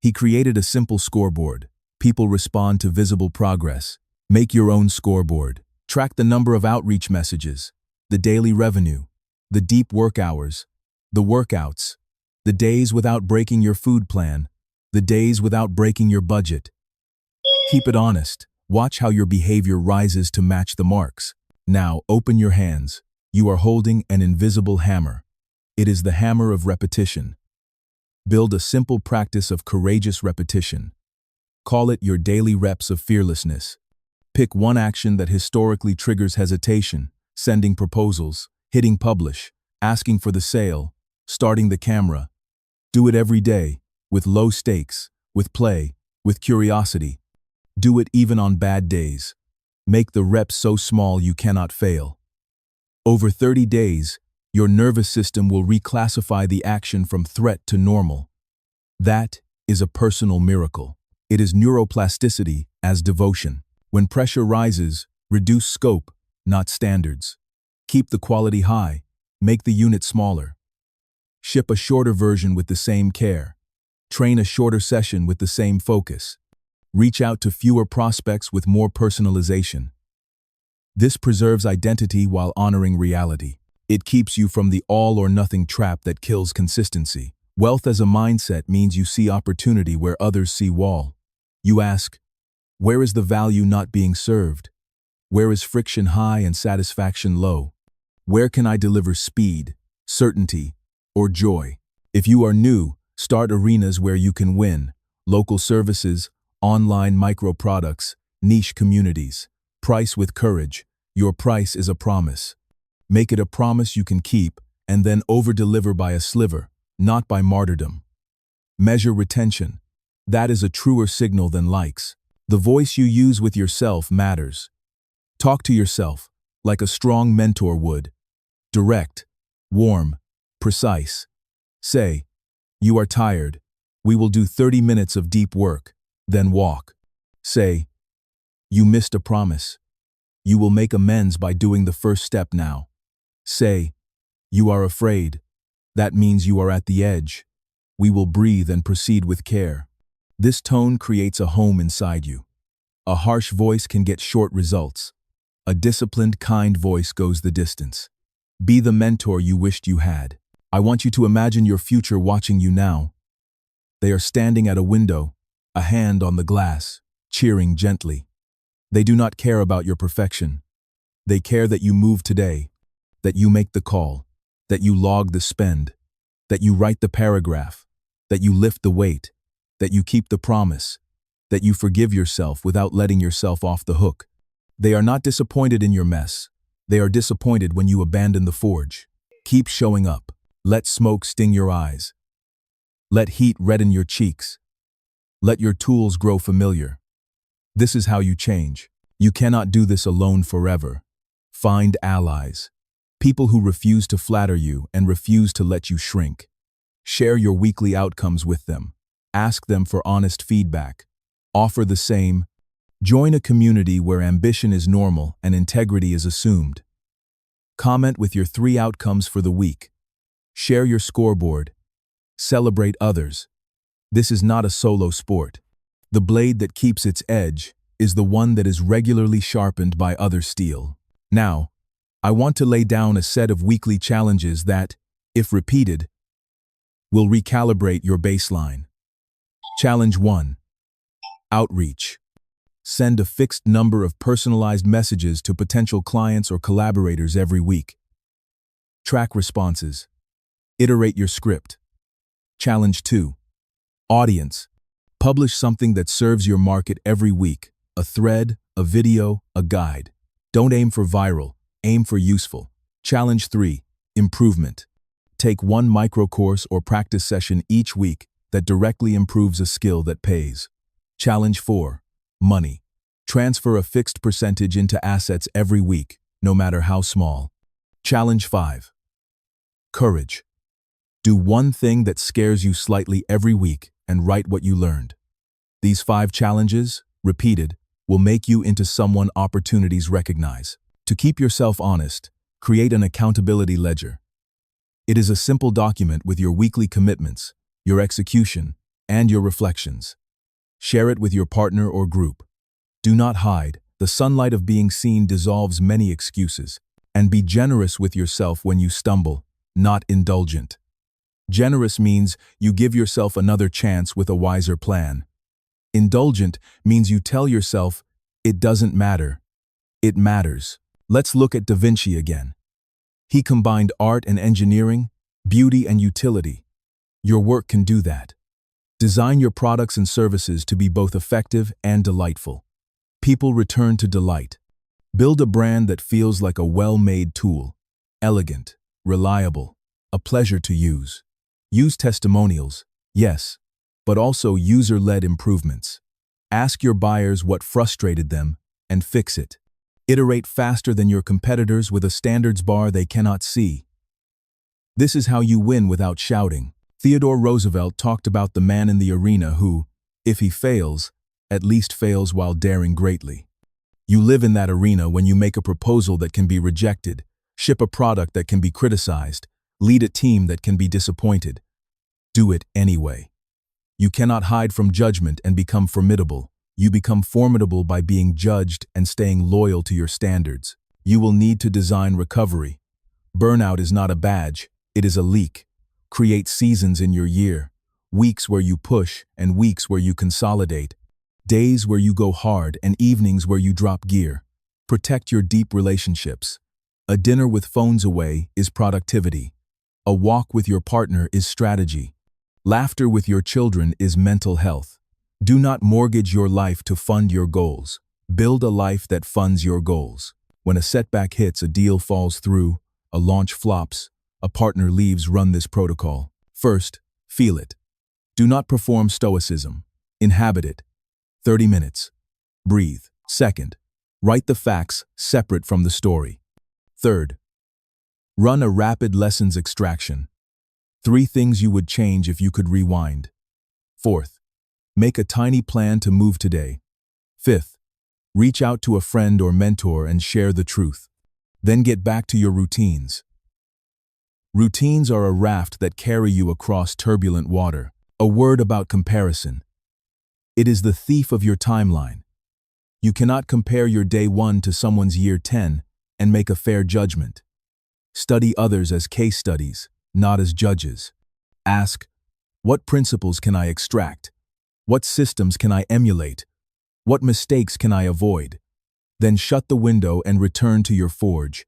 S1: He created a simple scoreboard. People respond to visible progress. Make your own scoreboard. Track the number of outreach messages, the daily revenue, the deep work hours, the workouts, the days without breaking your food plan, the days without breaking your budget. Keep it honest. Watch how your behavior rises to match the marks. Now, open your hands. You are holding an invisible hammer. It is the hammer of repetition. Build a simple practice of courageous repetition. Call it your daily reps of fearlessness. Pick one action that historically triggers hesitation: sending proposals, hitting publish, asking for the sale, starting the camera. Do it every day, with low stakes, with play, with curiosity. Do it even on bad days. Make the reps so small you cannot fail. Over 30 days, your nervous system will reclassify the action from threat to normal. That is a personal miracle. It is neuroplasticity as devotion. When pressure rises, reduce scope, not standards. Keep the quality high, make the unit smaller. Ship a shorter version with the same care. Train a shorter session with the same focus. Reach out to fewer prospects with more personalization. This preserves identity while honoring reality. It keeps you from the all-or-nothing trap that kills consistency. Wealth as a mindset means you see opportunity where others see wall. You ask, where is the value not being served? Where is friction high and satisfaction low? Where can I deliver speed, certainty, or joy? If you are new, start arenas where you can win. Local services, online micro products, niche communities. Price with courage. Your price is a promise. Make it a promise you can keep, and then over-deliver by a sliver, not by martyrdom. Measure retention. That is a truer signal than likes. The voice you use with yourself matters. Talk to yourself, like a strong mentor would. Direct, warm, precise. Say, you are tired. We will do 30 minutes of deep work, then walk. Say, you missed a promise. You will make amends by doing the first step now. Say, you are afraid. That means you are at the edge. We will breathe and proceed with care. This tone creates a home inside you. A harsh voice can get short results. A disciplined, kind voice goes the distance. Be the mentor you wished you had. I want you to imagine your future watching you now. They are standing at a window, a hand on the glass, cheering gently. They do not care about your perfection. They care that you move today, that you make the call, that you log the spend, that you write the paragraph, that you lift the weight, that you keep the promise, that you forgive yourself without letting yourself off the hook. They are not disappointed in your mess. They are disappointed when you abandon the forge. Keep showing up. Let smoke sting your eyes. Let heat redden your cheeks. Let your tools grow familiar. This is how you change. You cannot do this alone forever. Find allies. People who refuse to flatter you and refuse to let you shrink. Share your weekly outcomes with them. Ask them for honest feedback. Offer the same. Join a community where ambition is normal and integrity is assumed. Comment with your 3 outcomes for the week. Share your scoreboard. Celebrate others. This is not a solo sport. The blade that keeps its edge is the one that is regularly sharpened by other steel. Now, I want to lay down a set of weekly challenges that, if repeated, will recalibrate your baseline. Challenge 1. Outreach. Send a fixed number of personalized messages to potential clients or collaborators every week. Track responses. Iterate your script. Challenge 2. Audience. Publish something that serves your market every week. A thread, a video, a guide. Don't aim for viral, aim for useful. Challenge 3. Improvement. Take one micro course or practice session each week that directly improves a skill that pays. Challenge 4. Money. Transfer a fixed percentage into assets every week, no matter how small. Challenge 5. Courage. Do one thing that scares you slightly every week and write what you learned. These 5 challenges, repeated, will make you into someone opportunities recognize. To keep yourself honest, create an accountability ledger. It is a simple document with your weekly commitments, your execution, and your reflections. Share it with your partner or group. Do not hide. The sunlight of being seen dissolves many excuses. And be generous with yourself when you stumble, not indulgent. Generous means you give yourself another chance with a wiser plan. Indulgent means you tell yourself, it doesn't matter. It matters. Let's look at Da Vinci again. He combined art and engineering, beauty and utility. Your work can do that. Design your products and services to be both effective and delightful. People return to delight. Build a brand that feels like a well-made tool, elegant, reliable, a pleasure to use. Use testimonials, yes, but also user-led improvements. Ask your buyers what frustrated them and fix it. Iterate faster than your competitors with a standards bar they cannot see. This is how you win without shouting. Theodore Roosevelt talked about the man in the arena who, if he fails, at least fails while daring greatly. You live in that arena when you make a proposal that can be rejected, ship a product that can be criticized, lead a team that can be disappointed. Do it anyway. You cannot hide from judgment and become formidable. You become formidable by being judged and staying loyal to your standards. You will need to design recovery. Burnout is not a badge, it is a leak. Create seasons in your year. Weeks where you push and weeks where you consolidate. Days where you go hard and evenings where you drop gear. Protect your deep relationships. A dinner with phones away is productivity. A walk with your partner is strategy. Laughter with your children is mental health. Do not mortgage your life to fund your goals. Build a life that funds your goals. When a setback hits, a deal falls through, a launch flops, a partner leaves, run this protocol. First, feel it. Do not perform stoicism. Inhabit it. 30 minutes. Breathe. Second, write the facts separate from the story. Third, run a rapid lessons extraction. 3 things you would change if you could rewind. Fourth, make a tiny plan to move today. Fifth, reach out to a friend or mentor and share the truth. Then get back to your routines. Routines are a raft that carry you across turbulent water. A word about comparison. It is the thief of your timeline. You cannot compare your day 1 to someone's year 10 and make a fair judgment. Study others as case studies, not as judges. Ask, what principles can I extract? What systems can I emulate? What mistakes can I avoid? Then shut the window and return to your forge.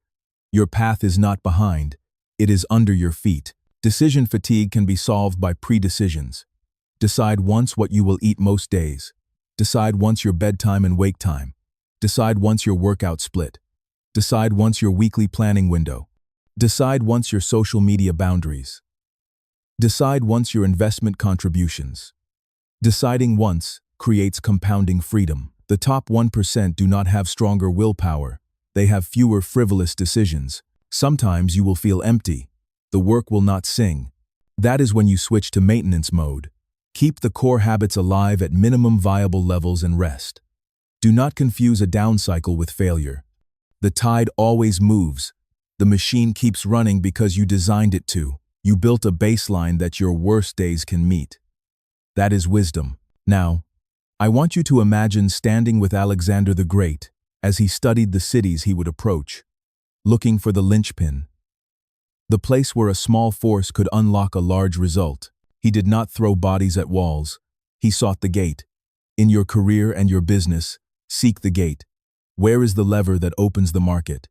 S1: Your path is not behind, it is under your feet. Decision fatigue can be solved by pre-decisions. Decide once what you will eat most days. Decide once your bedtime and wake time. Decide once your workout split. Decide once your weekly planning window. Decide once your social media boundaries. Decide once your investment contributions. Deciding once creates compounding freedom. The top 1% do not have stronger willpower. They have fewer frivolous decisions. Sometimes you will feel empty. The work will not sing. That is when you switch to maintenance mode. Keep the core habits alive at minimum viable levels and rest. Do not confuse a down cycle with failure. The tide always moves. The machine keeps running because you designed it to. You built a baseline that your worst days can meet. That is wisdom. Now, I want you to imagine standing with Alexander the Great as he studied the cities he would approach, looking for the linchpin. The place where a small force could unlock a large result. He did not throw bodies at walls. He sought the gate. In your career and your business, seek the gate. Where is the lever that opens the market?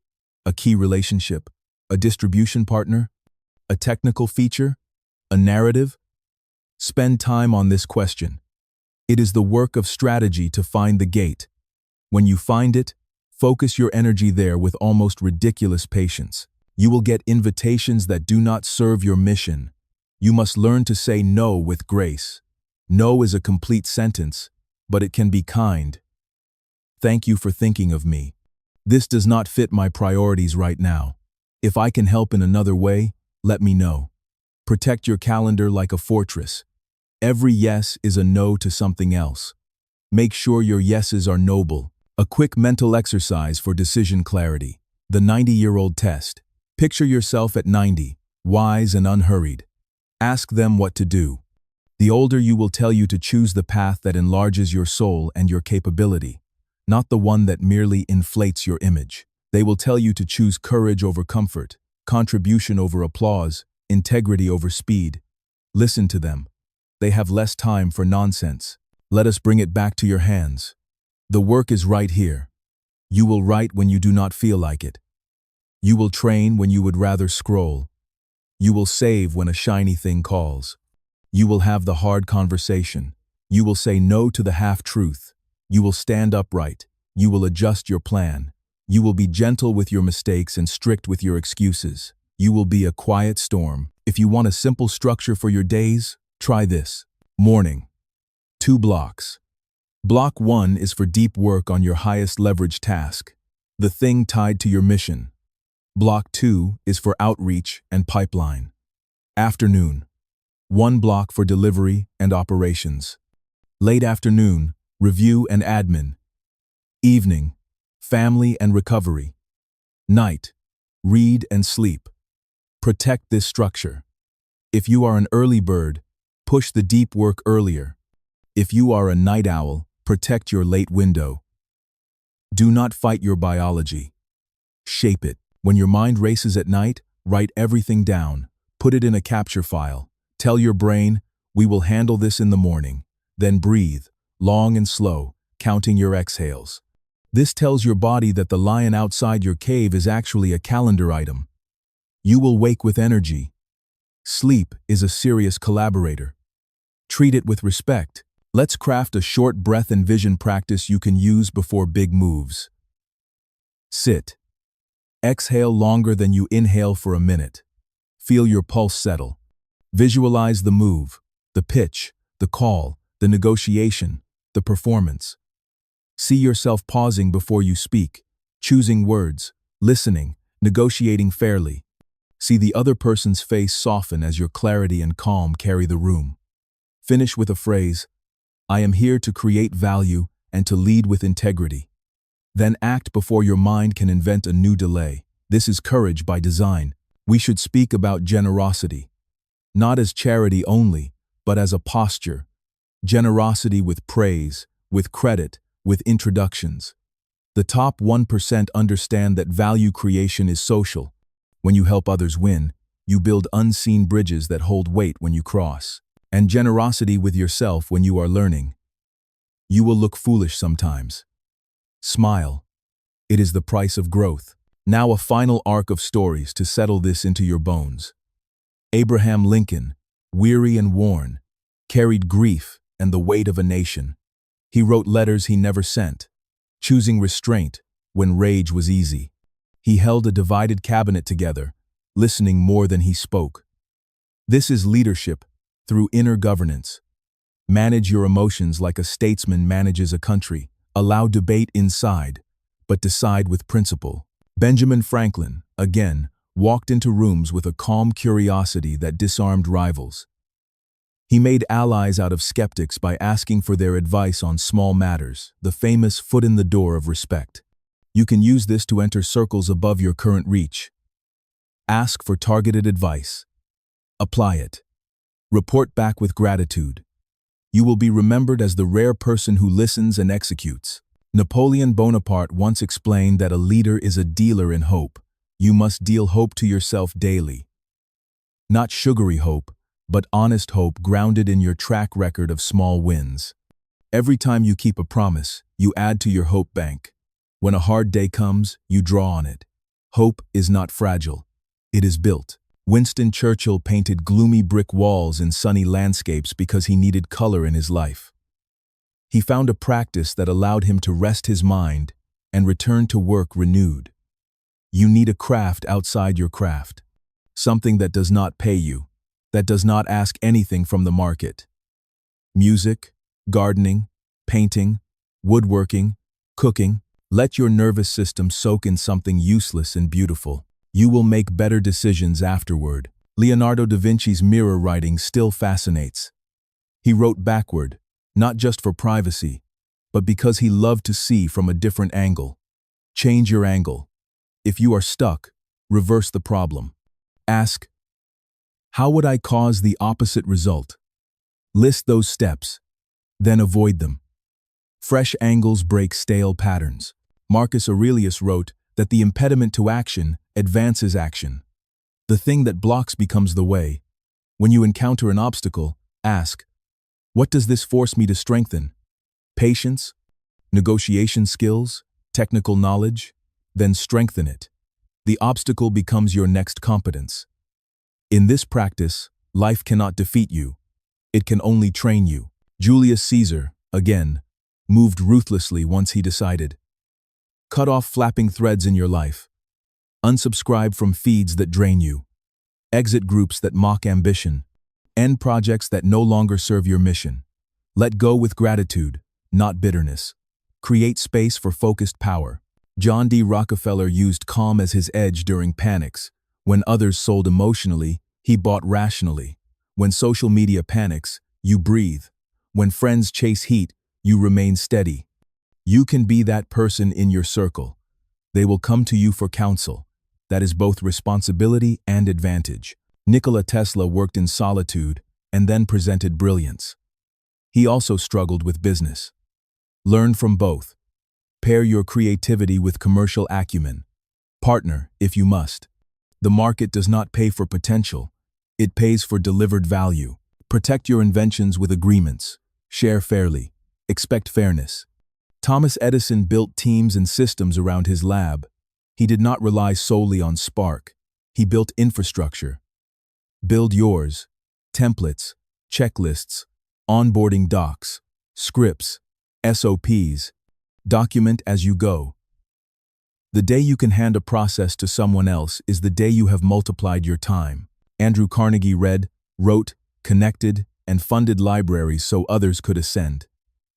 S1: A key relationship? A distribution partner? A technical feature? A narrative? Spend time on this question. It is the work of strategy to find the gate. When you find it, focus your energy there with almost ridiculous patience. You will get invitations that do not serve your mission. You must learn to say no with grace. No is a complete sentence, but it can be kind. Thank you for thinking of me. This does not fit my priorities right now. If I can help in another way, let me know. Protect your calendar like a fortress. Every yes is a no to something else. Make sure your yeses are noble. A quick mental exercise for decision clarity. The 90-year-old test. Picture yourself at 90, wise and unhurried. Ask them what to do. The older you will tell you to choose the path that enlarges your soul and your capability, not the one that merely inflates your image. They will tell you to choose courage over comfort, contribution over applause, integrity over speed. Listen to them. They have less time for nonsense. Let us bring it back to your hands. The work is right here. You will write when you do not feel like it. You will train when you would rather scroll. You will save when a shiny thing calls. You will have the hard conversation. You will say no to the half-truth. You will stand upright. You will adjust your plan. You will be gentle with your mistakes and strict with your excuses. You will be a quiet storm. If you want a simple structure for your days, try this. Morning. 2 blocks. Block 1 is for deep work on your highest leverage task, the thing tied to your mission. Block 2 is for outreach and pipeline. Afternoon. 1 block for delivery and operations. Late afternoon, review and admin. Evening, family and recovery. Night, read and sleep. Protect this structure. If you are an early bird, push the deep work earlier. If you are a night owl, protect your late window. Do not fight your biology. Shape it. When your mind races at night, write everything down. Put it in a capture file. Tell your brain, we will handle this in the morning. Then breathe, long and slow, counting your exhales. This tells your body that the lion outside your cave is actually a calendar item. You will wake with energy. Sleep is a serious collaborator. Treat it with respect. Let's craft a short breath and vision practice you can use before big moves. Sit. Exhale longer than you inhale for a minute. Feel your pulse settle. Visualize the move, the pitch, the call, the negotiation, the performance. See yourself pausing before you speak, choosing words, listening, negotiating fairly. See the other person's face soften as your clarity and calm carry the room. Finish with a phrase, I am here to create value and to lead with integrity. Then act before your mind can invent a new delay. This is courage by design. We should speak about generosity. Not as charity only, but as a posture. Generosity with praise, with credit, with introductions. The top 1% understand that value creation is social. When you help others win, you build unseen bridges that hold weight when you cross. And generosity with yourself when you are learning. You will look foolish sometimes. Smile. It is the price of growth. Now a final arc of stories to settle this into your bones. Abraham Lincoln, weary and worn, carried grief and the weight of a nation. He wrote letters he never sent, choosing restraint when rage was easy. He held a divided cabinet together, listening more than he spoke. This is leadership through inner governance. Manage your emotions like a statesman manages a country. Allow debate inside, but decide with principle. Benjamin Franklin, again, walked into rooms with a calm curiosity that disarmed rivals. He made allies out of skeptics by asking for their advice on small matters, the famous foot in the door of respect. You can use this to enter circles above your current reach. Ask for targeted advice. Apply it. Report back with gratitude. You will be remembered as the rare person who listens and executes. Napoleon Bonaparte once explained that a leader is a dealer in hope. You must deal hope to yourself daily. Not sugary hope, but honest hope grounded in your track record of small wins. Every time you keep a promise, you add to your hope bank. When a hard day comes, you draw on it. Hope is not fragile. It is built. Winston Churchill painted gloomy brick walls in sunny landscapes because he needed color in his life. He found a practice that allowed him to rest his mind and return to work renewed. You need a craft outside your craft. Something that does not pay you, that does not ask anything from the market. Music, gardening, painting, woodworking, cooking. Let your nervous system soak in something useless and beautiful. You will make better decisions afterward. Leonardo da Vinci's mirror writing still fascinates. He wrote backward, not just for privacy, but because he loved to see from a different angle. Change your angle. If you are stuck, reverse the problem. Ask, how would I cause the opposite result? List those steps, then avoid them. Fresh angles break stale patterns. Marcus Aurelius wrote that the impediment to action advances action. The thing that blocks becomes the way. When you encounter an obstacle, ask, what does this force me to strengthen? Patience? Negotiation skills? Technical knowledge? Then strengthen it. The obstacle becomes your next competence. In this practice, life cannot defeat you. It can only train you. Julius Caesar, again, moved ruthlessly once he decided. Cut off flapping threads in your life. Unsubscribe from feeds that drain you. Exit groups that mock ambition. End projects that no longer serve your mission. Let go with gratitude, not bitterness. Create space for focused power. John D. Rockefeller used calm as his edge during panics. When others sold emotionally, he bought rationally. When social media panics, you breathe. When friends chase heat, you remain steady. You can be that person in your circle. They will come to you for counsel. That is both responsibility and advantage. Nikola Tesla worked in solitude and then presented brilliance. He also struggled with business. Learn from both. Pair your creativity with commercial acumen. Partner, if you must. The market does not pay for potential. It pays for delivered value. Protect your inventions with agreements. Share fairly. Expect fairness. Thomas Edison built teams and systems around his lab. He did not rely solely on spark. He built infrastructure. Build yours. Templates, checklists, onboarding docs, scripts, SOPs. Document as you go. The day you can hand a process to someone else is the day you have multiplied your time. Andrew Carnegie read, wrote, connected, and funded libraries so others could ascend.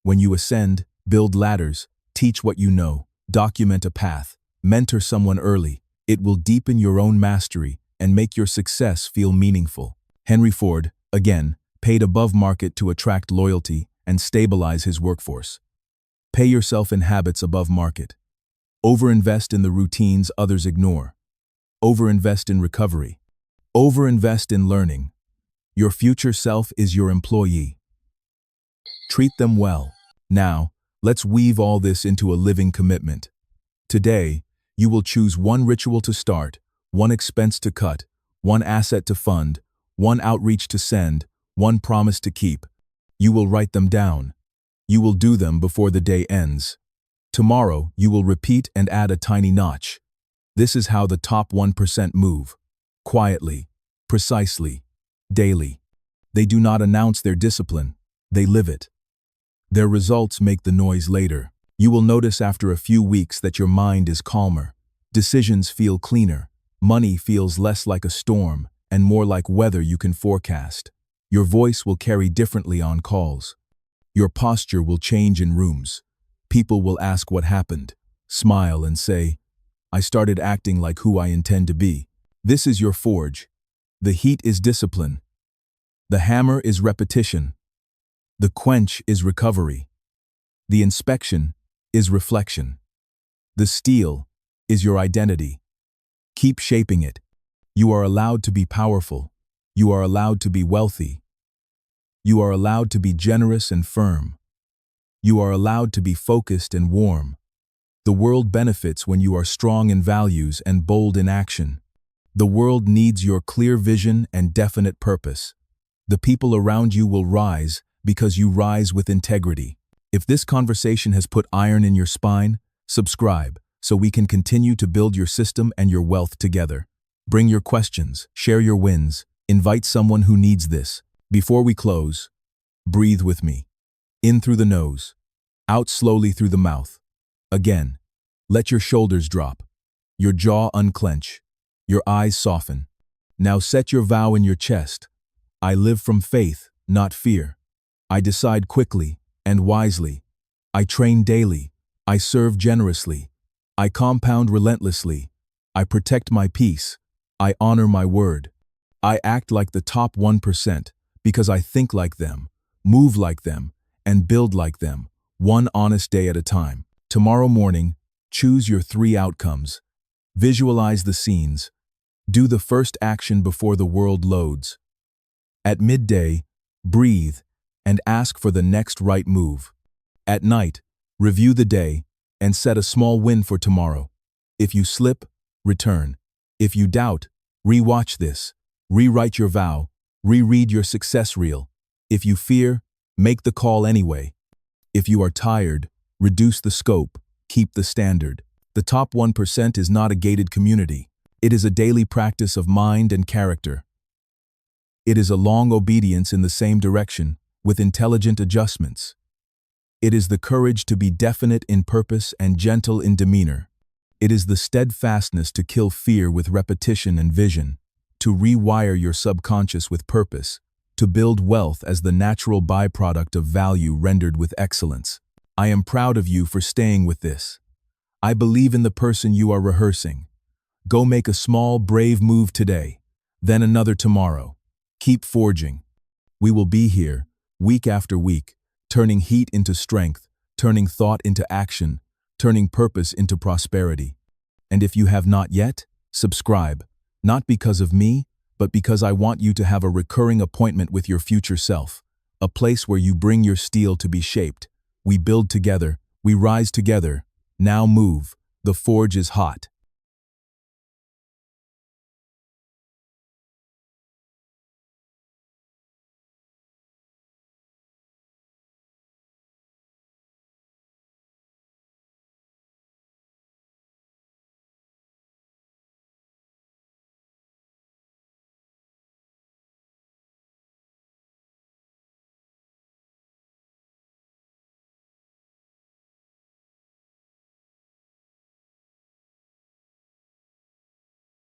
S1: When you ascend, build ladders, teach what you know, document a path, mentor someone early. It will deepen your own mastery and make your success feel meaningful. Henry Ford, again, paid above market to attract loyalty and stabilize his workforce. Pay yourself in habits above market. Overinvest in the routines others ignore. Overinvest in recovery. Overinvest in learning. Your future self is your employee. Treat them well. Now, let's weave all this into a living commitment. Today, you will choose one ritual to start, one expense to cut, one asset to fund, one outreach to send, one promise to keep. You will write them down. You will do them before the day ends. Tomorrow, you will repeat and add a tiny notch. This is how the top 1% move. Quietly, precisely, daily. They do not announce their discipline, they live it. Their results make the noise later. You will notice after a few weeks that your mind is calmer. Decisions feel cleaner. Money feels less like a storm and more like weather you can forecast. Your voice will carry differently on calls. Your posture will change in rooms. People will ask what happened, smile and say, I started acting like who I intend to be. This is your forge. The heat is discipline. The hammer is repetition. The quench is recovery. The inspection is reflection. The steel is your identity. Keep shaping it. You are allowed to be powerful. You are allowed to be wealthy. You are allowed to be generous and firm. You are allowed to be focused and warm. The world benefits when you are strong in values and bold in action. The world needs your clear vision and definite purpose. The people around you will rise because you rise with integrity. If this conversation has put iron in your spine, subscribe so we can continue to build your system and your wealth together. Bring your questions, share your wins, invite someone who needs this. Before we close, breathe with me. In through the nose, out slowly through the mouth. Again, let your shoulders drop, your jaw unclench, your eyes soften. Now set your vow in your chest. I live from faith, not fear. I decide quickly and wisely. I train daily. I serve generously. I compound relentlessly. I protect my peace. I honor my word. I act like the top 1% because I think like them, move like them, and build like them, one honest day at a time. Tomorrow morning, choose your 3 outcomes. Visualize the scenes. Do the first action before the world loads. At midday, breathe and ask for the next right move. At night, review the day and set a small win for tomorrow. If you slip, return. If you doubt, rewatch this. Rewrite your vow. Reread your success reel. If you fear, make the call anyway. If you are tired, reduce the scope, keep the standard. The top 1% is not a gated community. It is a daily practice of mind and character. It is a long obedience in the same direction, with intelligent adjustments. It is the courage to be definite in purpose and gentle in demeanor. It is the steadfastness to kill fear with repetition and vision. to rewire your subconscious with purpose, to build wealth as the natural byproduct of value rendered with excellence. I am proud of you for staying with this. I believe in the person you are rehearsing. Go make a small, brave move today, then another tomorrow. Keep forging. We will be here, week after week, turning heat into strength, turning thought into action, turning purpose into prosperity. And if you have not yet, subscribe, not because of me, but because I want you to have a recurring appointment with your future self, a place where you bring your steel to be shaped. We build together, we rise together. Now move, the forge is hot.